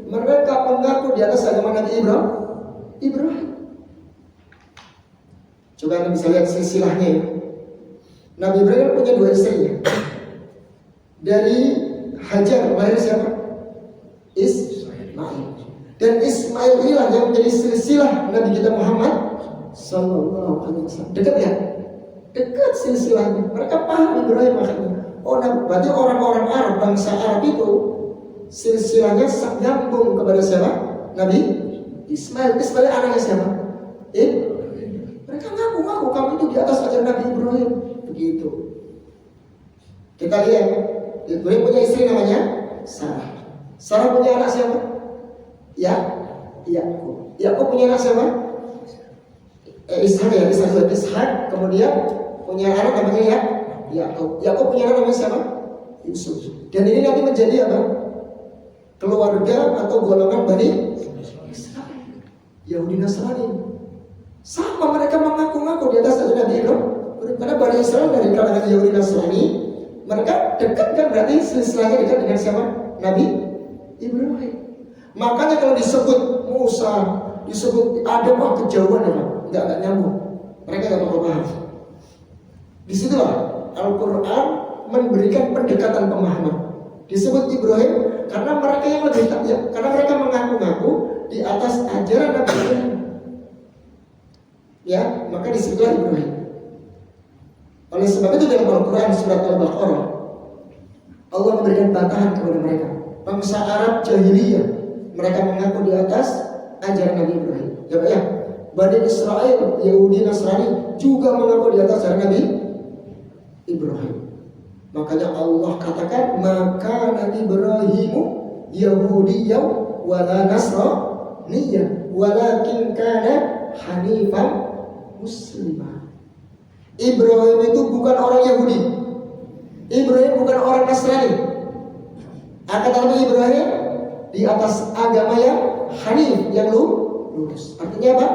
mereka mengaku di atas agama Nabi Ibrahim. Coba Anda bisa lihat silsilahnya ya. Nabi Ibrahim punya 2 istrinya. Dari Hajar lahir siapa? Ismail. Dan Ismail inilah yang menjadi silsilah Nabi kita Muhammad Sallallahu Alaihi Wasallam. Dekat ya? Dekat silsilahnya. Mereka paham Ibrahim makanya. Oh, berarti orang-orang Arab, bangsa Arab itu silsilahnya nyambung kepada siapa? Nabi Ismail. Ismail anaknya siapa? Mereka ngaku-ngaku kamu itu di atas ajaran Nabi Ibrahim. Begitu. Kita lihat, Ibrahim punya istri namanya Sarah. Sarah punya anak siapa? Yakub. Yakub punya anak siapa? Ishak. Kemudian punya anak namanya Yakub. Yakub punya anak namanya siapa? Yusuf. Dan ini nanti menjadi apa? Keluarga atau golongan Bani Israel, Yahudi Nasrani. Sama mereka mengaku-ngaku di atas ajaran Nabi Ibrahim. Karena Bani Israel dari kalangan Yahudi Nasrani, mereka dekat kan, berarti silsilahnya dekat dengan siapa? Nabi Ibrahim. Makanya kalau disebut Musa, disebut Adam, wah kejauhan ya, nggak nyambung. Mereka nggak paham. Disitulah Al-Quran memberikan pendekatan pemahaman. Disebut Ibrahim karena mereka yang lebih ya, karena mereka mengaku-ngaku di atas ajaran Nabi Ibrahim. Ya, maka disitulah Ibrahim. Oleh sebab itu dalam Al-Quran surat Al-Baqarah, Allah memberikan bantahan kepada mereka. Bangsa Arab jahiliyah, mereka mengaku di atas ajaran Nabi Ibrahim. Ya Pak ya, Bani Israel, Yahudi Nasrani juga mengaku di atas ajaran Nabi Ibrahim. Makanya Allah katakan, maka Nabi Ibrahim Yahudiyyan wala Nasraniyyan walakin kana hanifan muslimah. Ibrahim itu bukan orang Yahudi, Ibrahim bukan orang Nasrani. Akan tetapi Ibrahim di atas agama yang hanif, yang lurus. Artinya apa?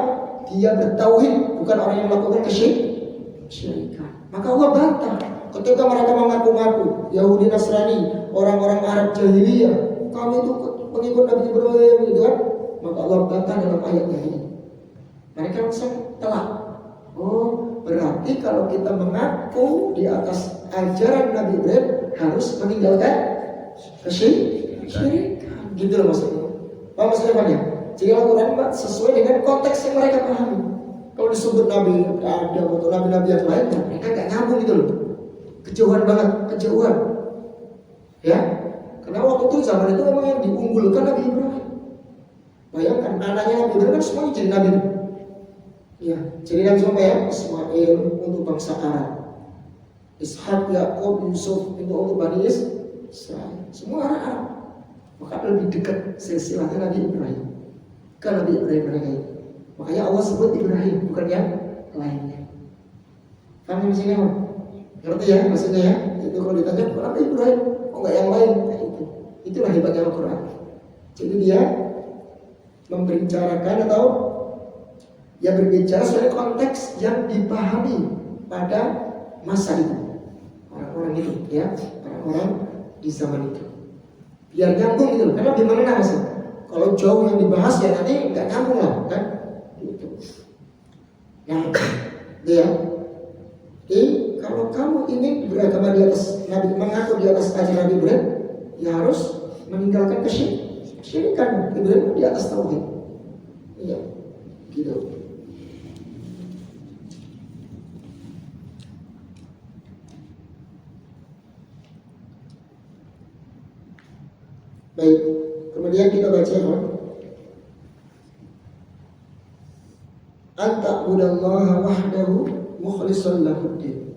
Dia bertauhid, bukan orang yang melakukan kesyirikan. Maka Allah bantah ketika mereka mengaku-ngaku Yahudi Nasrani, orang-orang Arab jahiliyah, kami itu pengikut Nabi Ibrahim gitu kan. Maka Allah bantah dalam ayatnya ini. Mereka langsung telak. Oh, berarti kalau kita mengaku di atas ajaran Nabi Ibrahim harus meninggalkan kesyirikan. Gitu loh maksudnya. Paham maksudnya Pak ya? Jadi Al-Quran sesuai dengan konteks yang mereka pahami. Kalau disebut Nabi Adam atau Nabi-Nabi yang lain, mereka nggak nyambung gitu loh. Kejauhan banget, kejauhan. Ya, karena waktu itu zaman itu memang yang diunggulkan Nabi Ibrahim. Bayangkan anaknya Nabi Ibrahim kan semuanya jadi Nabi. Ya, jadi Nabi siapa ya? Ismail untuk bangsa Arab, Ishak, Yakub, Yusuf itu untuk Bani Israel. Semua orang Arab. Maka lebih dekat silsilahnya Nabi Ibrahim ke Nabi Ibrahim mereka itu. Makanya Allah sebut Ibrahim, bukan yang lainnya. Paham maksudnya? Ngerti ya maksudnya ya? Itu kalau ditanya kenapa Ibrahim, kok nggak yang lain? Nah, itulah hebatnya Al-Quran. Jadi dia membicarakan atau ya berbicara soal konteks yang dipahami pada masa itu, orang-orang itu ya, orang-orang di zaman itu. Biar nyambung gitu, karena gimana sih? Kalau jauh yang dibahas ya nanti nggak nyambung lah kan? Gitu. Nah, dia Jadi kalau kamu ingin beragama di atas Nabi, mengaku di atas ajaran Nabi Ibrahim, ya harus meninggalkan kesyirikan. Ibrahim di atas tauhid. Iya, gitu. Baik, kemudian kita baca Anta'budallaha wahdahu mukhlishan lahuddin.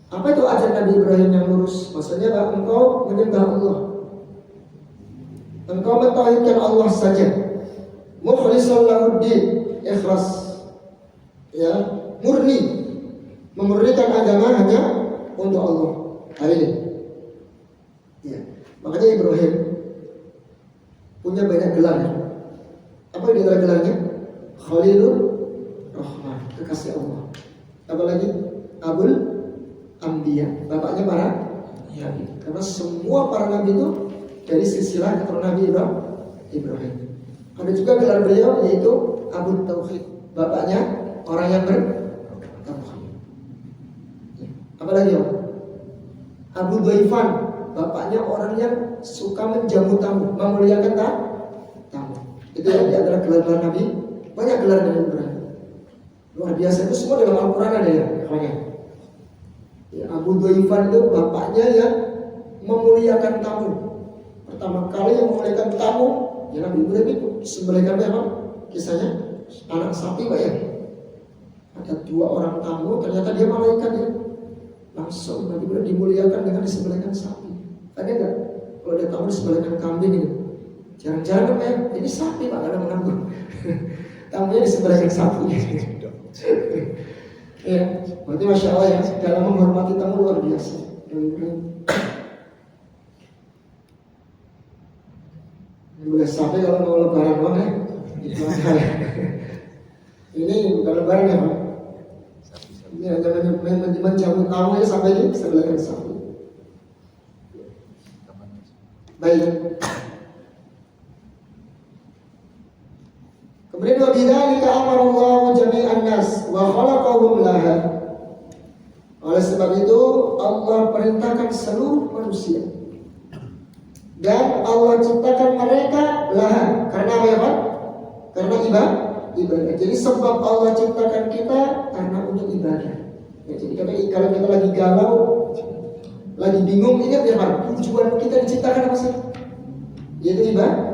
Apa itu ajaran Nabi Ibrahim yang lurus? Maksudnya bahwa engkau menyembah Allah, engkau mentauhidkan Allah saja, mukhlishan lahuddin, ikhlas, ya, murni, memurnikan agama hanya untuk Allah. Ini, ya. Makanya Ibrahim punya banyak gelar. Apa di antara gelarnya? Khalilur Rahman, kekasih Allah. Apalagi Abul Anbiya, bapaknya para nabi. Karena semua para nabi itu dari silsilah keturunan Nabi Ibrahim. Ada juga gelar beliau yaitu Abul Tauhid, bapaknya orang yang bertauhid. Apalagi Abu Dhaifan, bapaknya orang yang suka menjamu tamu, memuliakan tamu. Itu yang di antara gelar-gelar Nabi. Banyak gelar Nabi Ibrahim. Luar biasa, itu semua dalam Al-Quran ada ya. Ya, Abu Dhaifan itu bapaknya yang memuliakan tamu. Pertama kali yang memuliakan tamu, ya Nabi Ibrahim itu sembelihkan apa? Kisahnya anak sapi Pak ya. Ada 2 orang tamu, ternyata dia malaikat ya. Langsung Nabi Ibrahim dimuliakan dengan disembelihkan sapi. Ada enggak? Kalau ada tamu disembelihkan kambing itu. Jarang-jarang apa ya? Ini sapi Pak, ada menanggung. Tamunya disembelihkan sapi. Ya, berarti Masya Allah ya, dalam menghormati tamu luar biasa. Boleh sapi kalau mau lebaran doang ya. Ini bukan lebaran ya Pak. Ini hanya menjamu tamu ya sampai disembelihkan sapi. Baik. Kemudian wabidzalika amarallahu jami'an nas wa khalaqahum laha. Oleh sebab itu Allah perintahkan seluruh manusia dan Allah ciptakan mereka laha. Karena apa ya Pak? Karena ibadah. Jadi sebab Allah ciptakan kita karena untuk ibadah. Ya, jadi kalau kita lagi galau, lagi bingung, ingat ya Pak, tujuan kita diciptakan apa sih? Yaitu ibadah.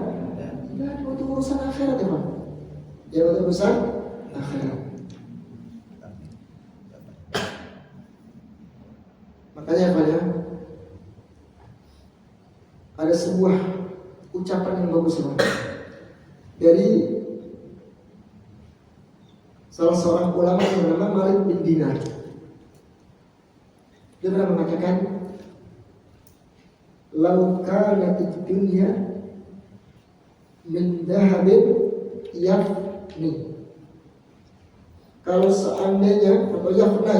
Untuk urusan akhirat ya Pak. Ya untuk urusan akhirat. Makanya apa ya? Ada sebuah ucapan yang bagus Pak. Dari salah seorang ulama yang bernama Malik bin Dinar. Dia pernah mengatakan, "Lau kanatid dunya min dhahabin yafni." Kalau seandainya atau yafna,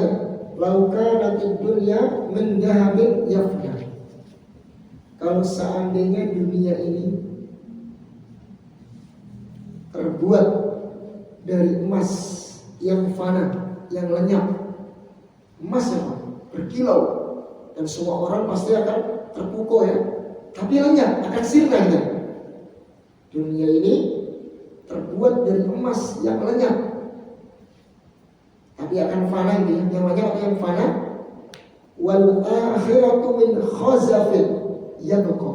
lau kanatid dunya min dhahabin yafna. Kalau seandainya dunia ini terbuat dari emas yang fana, yang lenyap, emas yang berkilau, dan semua orang pasti akan terpukau ya, tapi lenyap, akan sirna ya. Dunia ini terbuat dari emas yang lenyap, tapi akan fana ini. Yang lenyap apa yang fana? Wal akhiratu min khazafin yabqa.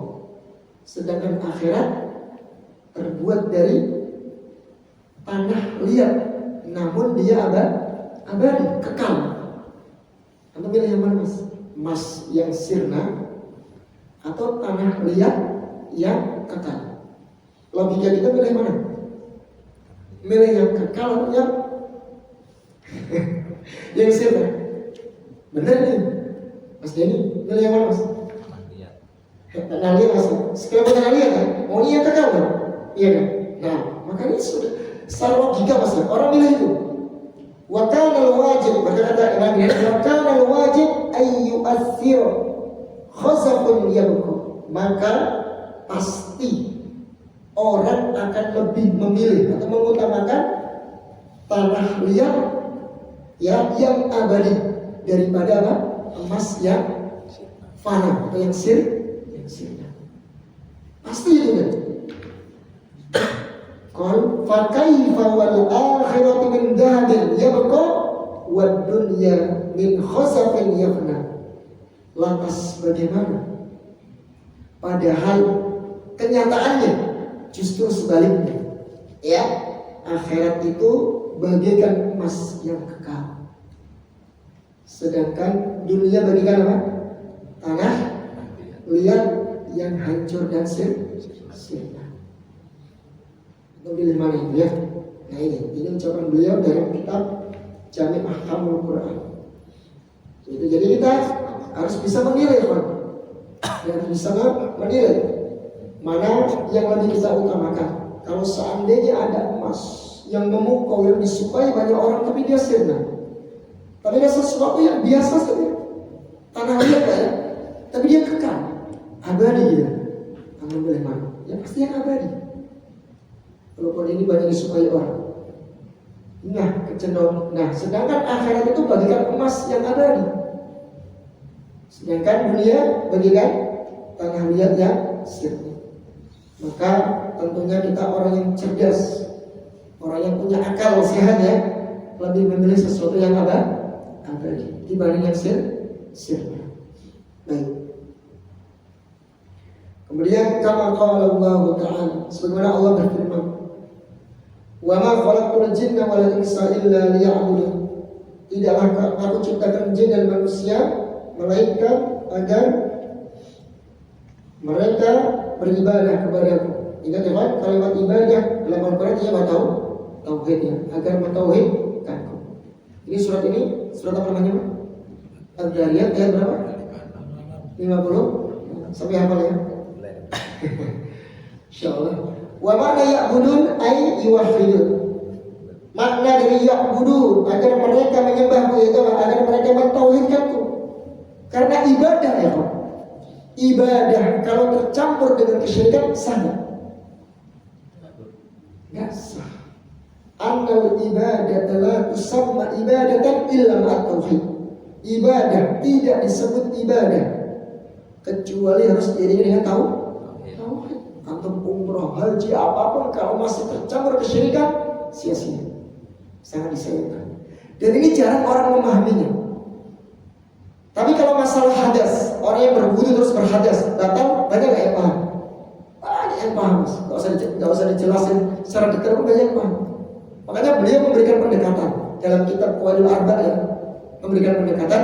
Sedangkan akhirat terbuat dari tanah liat, namun dia abadi, kekal. Anda pilih yang mana Mas? Emas yang sirna atau tanah liat yang kekal? Logika kita pilih mana? Milih yang kekal atau yang sirna? Benar nih Mas Denny, milih yang mana Mas? Tanah liat Mas. Sekarang tanah liat kan? Mau yang kekal kan? Iya kan? Nah, makanya sudah secara logika Mas, orang milih itu. Wa kana al-wajib, berkata Nabi, wa kana al-wajib ay yu'athir khazafun yabqa. Maka pasti orang akan lebih memilih atau mengutamakan tanah liat ya yang abadi daripada apa? Emas yang fana atau yang sirna. Pasti itu kan. Qul fa kaifa wal akhiratu min dhahabin yabqa wad dunya min khasafin yafna. Lantas bagaimana? Padahal kenyataannya justru sebaliknya. Ya, akhirat itu bagaikan emas yang kekal. Sedangkan dunia bagaikan apa? Tanah liat yang hancur dan sirna. Pilih mana itu ya? Nah ini ucapan beliau dari kitab Jami' Ahkamul Quran. Jadi kita harus bisa menilai, Pak. Dan bisa menilai mana yang lebih kita utamakan. Kalau seandainya ada emas yang memukau, yang disukai banyak orang, tapi dia sirna, tapi ada sesuatu yang biasa saja, tanah liat ya, tapi dia kekal, abadi gitu. Kamu boleh mana? Ya pasti yang abadi. Walaupun ini banyak disukai orang. Nah, sedangkan akhirat itu bagikan emas yang abadi. Sedangkan dunia bagikan tanah liat yang sirna. Maka tentunya kita orang yang cerdas, orang yang punya akal sehat ya, lebih memilih sesuatu yang abadi dibanding yang sirna. Baik. Kemudian kama qala Allah Ta'ala, sebagaimana Allah berfirman, "Wa ma khalaqtul jinna wal insa illa liya'budun." Tidaklah aku ciptakan jin dan manusia melainkan agar mereka beribadah kepadaku. Ingat ya Pak, kalimat ibadah dalam Al-Quran dia tahu tauhidnya, agar mentauhidkanku. Ini surat apa namanya Pak? Al-Dariyat ayat berapa? 50 sampai hafal ya? Insyaallah. Wa ma'na ya'budun ay yuwahhidun. Makna dari ya'budu agar mereka menyembahku, yaitu agar mereka mentauhidkanku. Karena ibadah ya Pak, ibadah kalau tercampur dengan kesyirikan sah nggak sah. Annal ibadah la tusamma ibadatan illa ma'at tauhid. Ibadah tidak disebut ibadah kecuali harus diiringi dengan tauhid. Antum umroh, haji, apapun kalau masih tercampur kesyirikan, sia-sia, sangat disayangkan. Dan ini jarang orang memahaminya. Tapi kalau masalah hadas, orang yang berwudu terus berhadas, batal, banyak nggak yang paham? Banyak yang paham, nggak usah dijelasin secara detail, banyak yang paham. Makanya beliau memberikan pendekatan dalam kitab Qawaidul Arba' ya, memberikan pendekatan,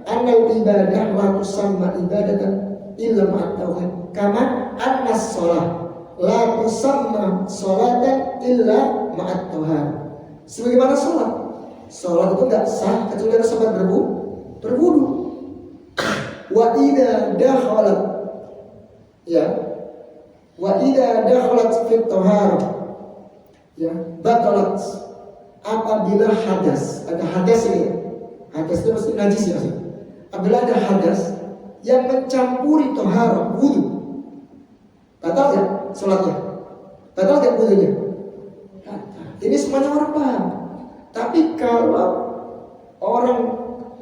annal ibadah la tusamma ibadatan illa ma'at tauhid, kama annas shalah la tusamma sholatan illa ma'at tauhid. Sebagaimana sholat itu nggak sah kecuali ada sahabat berwudu. Wa idza dakhalat ya, wa idza dakhalat fit taharah ya, batalat apabila hadas, ada hadas ini. Hadas itu mesti najis ya. Apabila ada hadas yang mencampuri taharah, wudu, batal ya sholatnya, batal ya wudunya. Ini semuanya orang paham. Tapi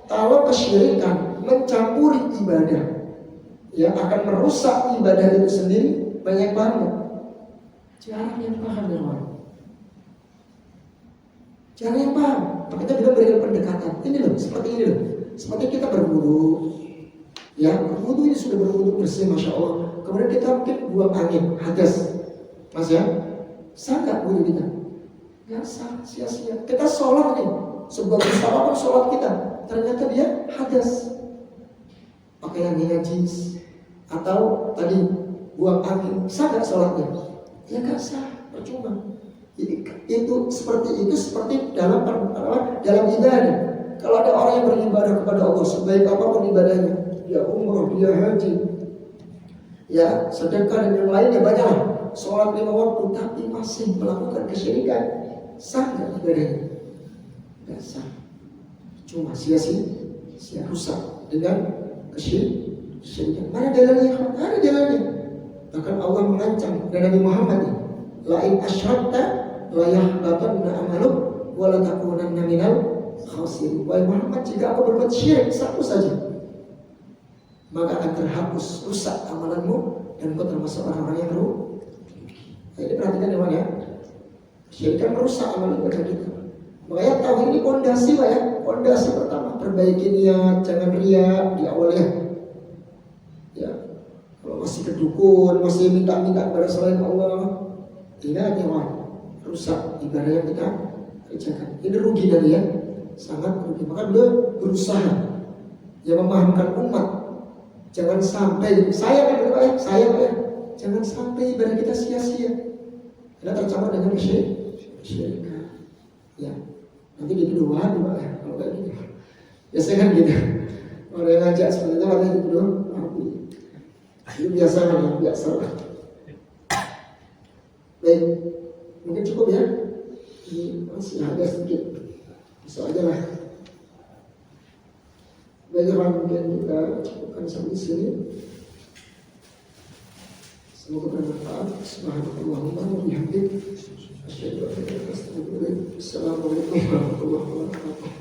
kalau kesyirikan mencampuri ibadah, ya akan merusak ibadah itu sendiri, banyak banget. Jarang yang paham ya orang. Jarang yang paham. Makanya kita berikan pendekatan. Ini loh, seperti ini loh. Seperti kita berwudu. Ya, berwudu ini sudah berwudu bersih, masya Allah. Kemudian kita mungkin buang angin, hadas, mas ya, sah nggak wudu kita? Nggak sah, sia-sia. Kita sholat nih, sebuah apapun sholat kita, ternyata dia hadas, pakaiannya najis, atau tadi buang angin, sah nggak sholatnya? Ya nggak sah, percuma. Itu seperti dalam ibadah. Kalau ada orang yang beribadah kepada Allah, sebaik apapun ibadahnya, dia umroh, dia haji, ya sedekah dan yang lainnya banyak, sholat 5 waktu, tapi masih melakukan kesyirikan, sah nggak ibadahnya? Nggak sah, cuma sia-sia, rusak dengan kesyirikan. Mana dalilnya? Ada dalilnya. Bahkan Allah mengancam dan Nabi Muhammad, la in asyrakta la yahbatanna amaluk wa la takunanna minal khasirun. Wahai Muhammad, jika aku berbuat syirik satu saja, maka akan terhapus, rusak amalanmu, dan kau termasuk orang-orang yang rugi. Jadi perhatikan teman ya, syirik kan merusak amalan ibadah kita. Makanya tauhid ini pondasi Pak ya, pondasi pertama. Perbaiki niat, jangan riya di awalnya. Ya, kalau masih kedukun, masih minta-minta kepada selain Allah, ingat ya Pak, rusak ibadah yang kita kerjakan. Ini rugi tadi ya, sangat rugi. Maka beliau berusaha ya memahamkan umat, jangan sampai saya kan Pak ya, jangan sampai ibadah kita sia-sia. Kita tercampur dengan syirik. Ya, nanti di kedua Pak ya, kalau kayak gitu. Biasanya kan gitu. Orang yang ngajak seperti itu waktu itu dulu, itu biasa lah. Baik, mungkin cukup ya. Ini masih ada sedikit, bisa aja lah. Baik, mungkin kita cukupkan sampai sini. Semoga bermanfaat. Subhanallahumma wa bihamdik, asyhadu an la ilaha illa anta, astaghfiruka wa atubu ilaik. Assalamualaikum warahmatullahi wabarakatuh.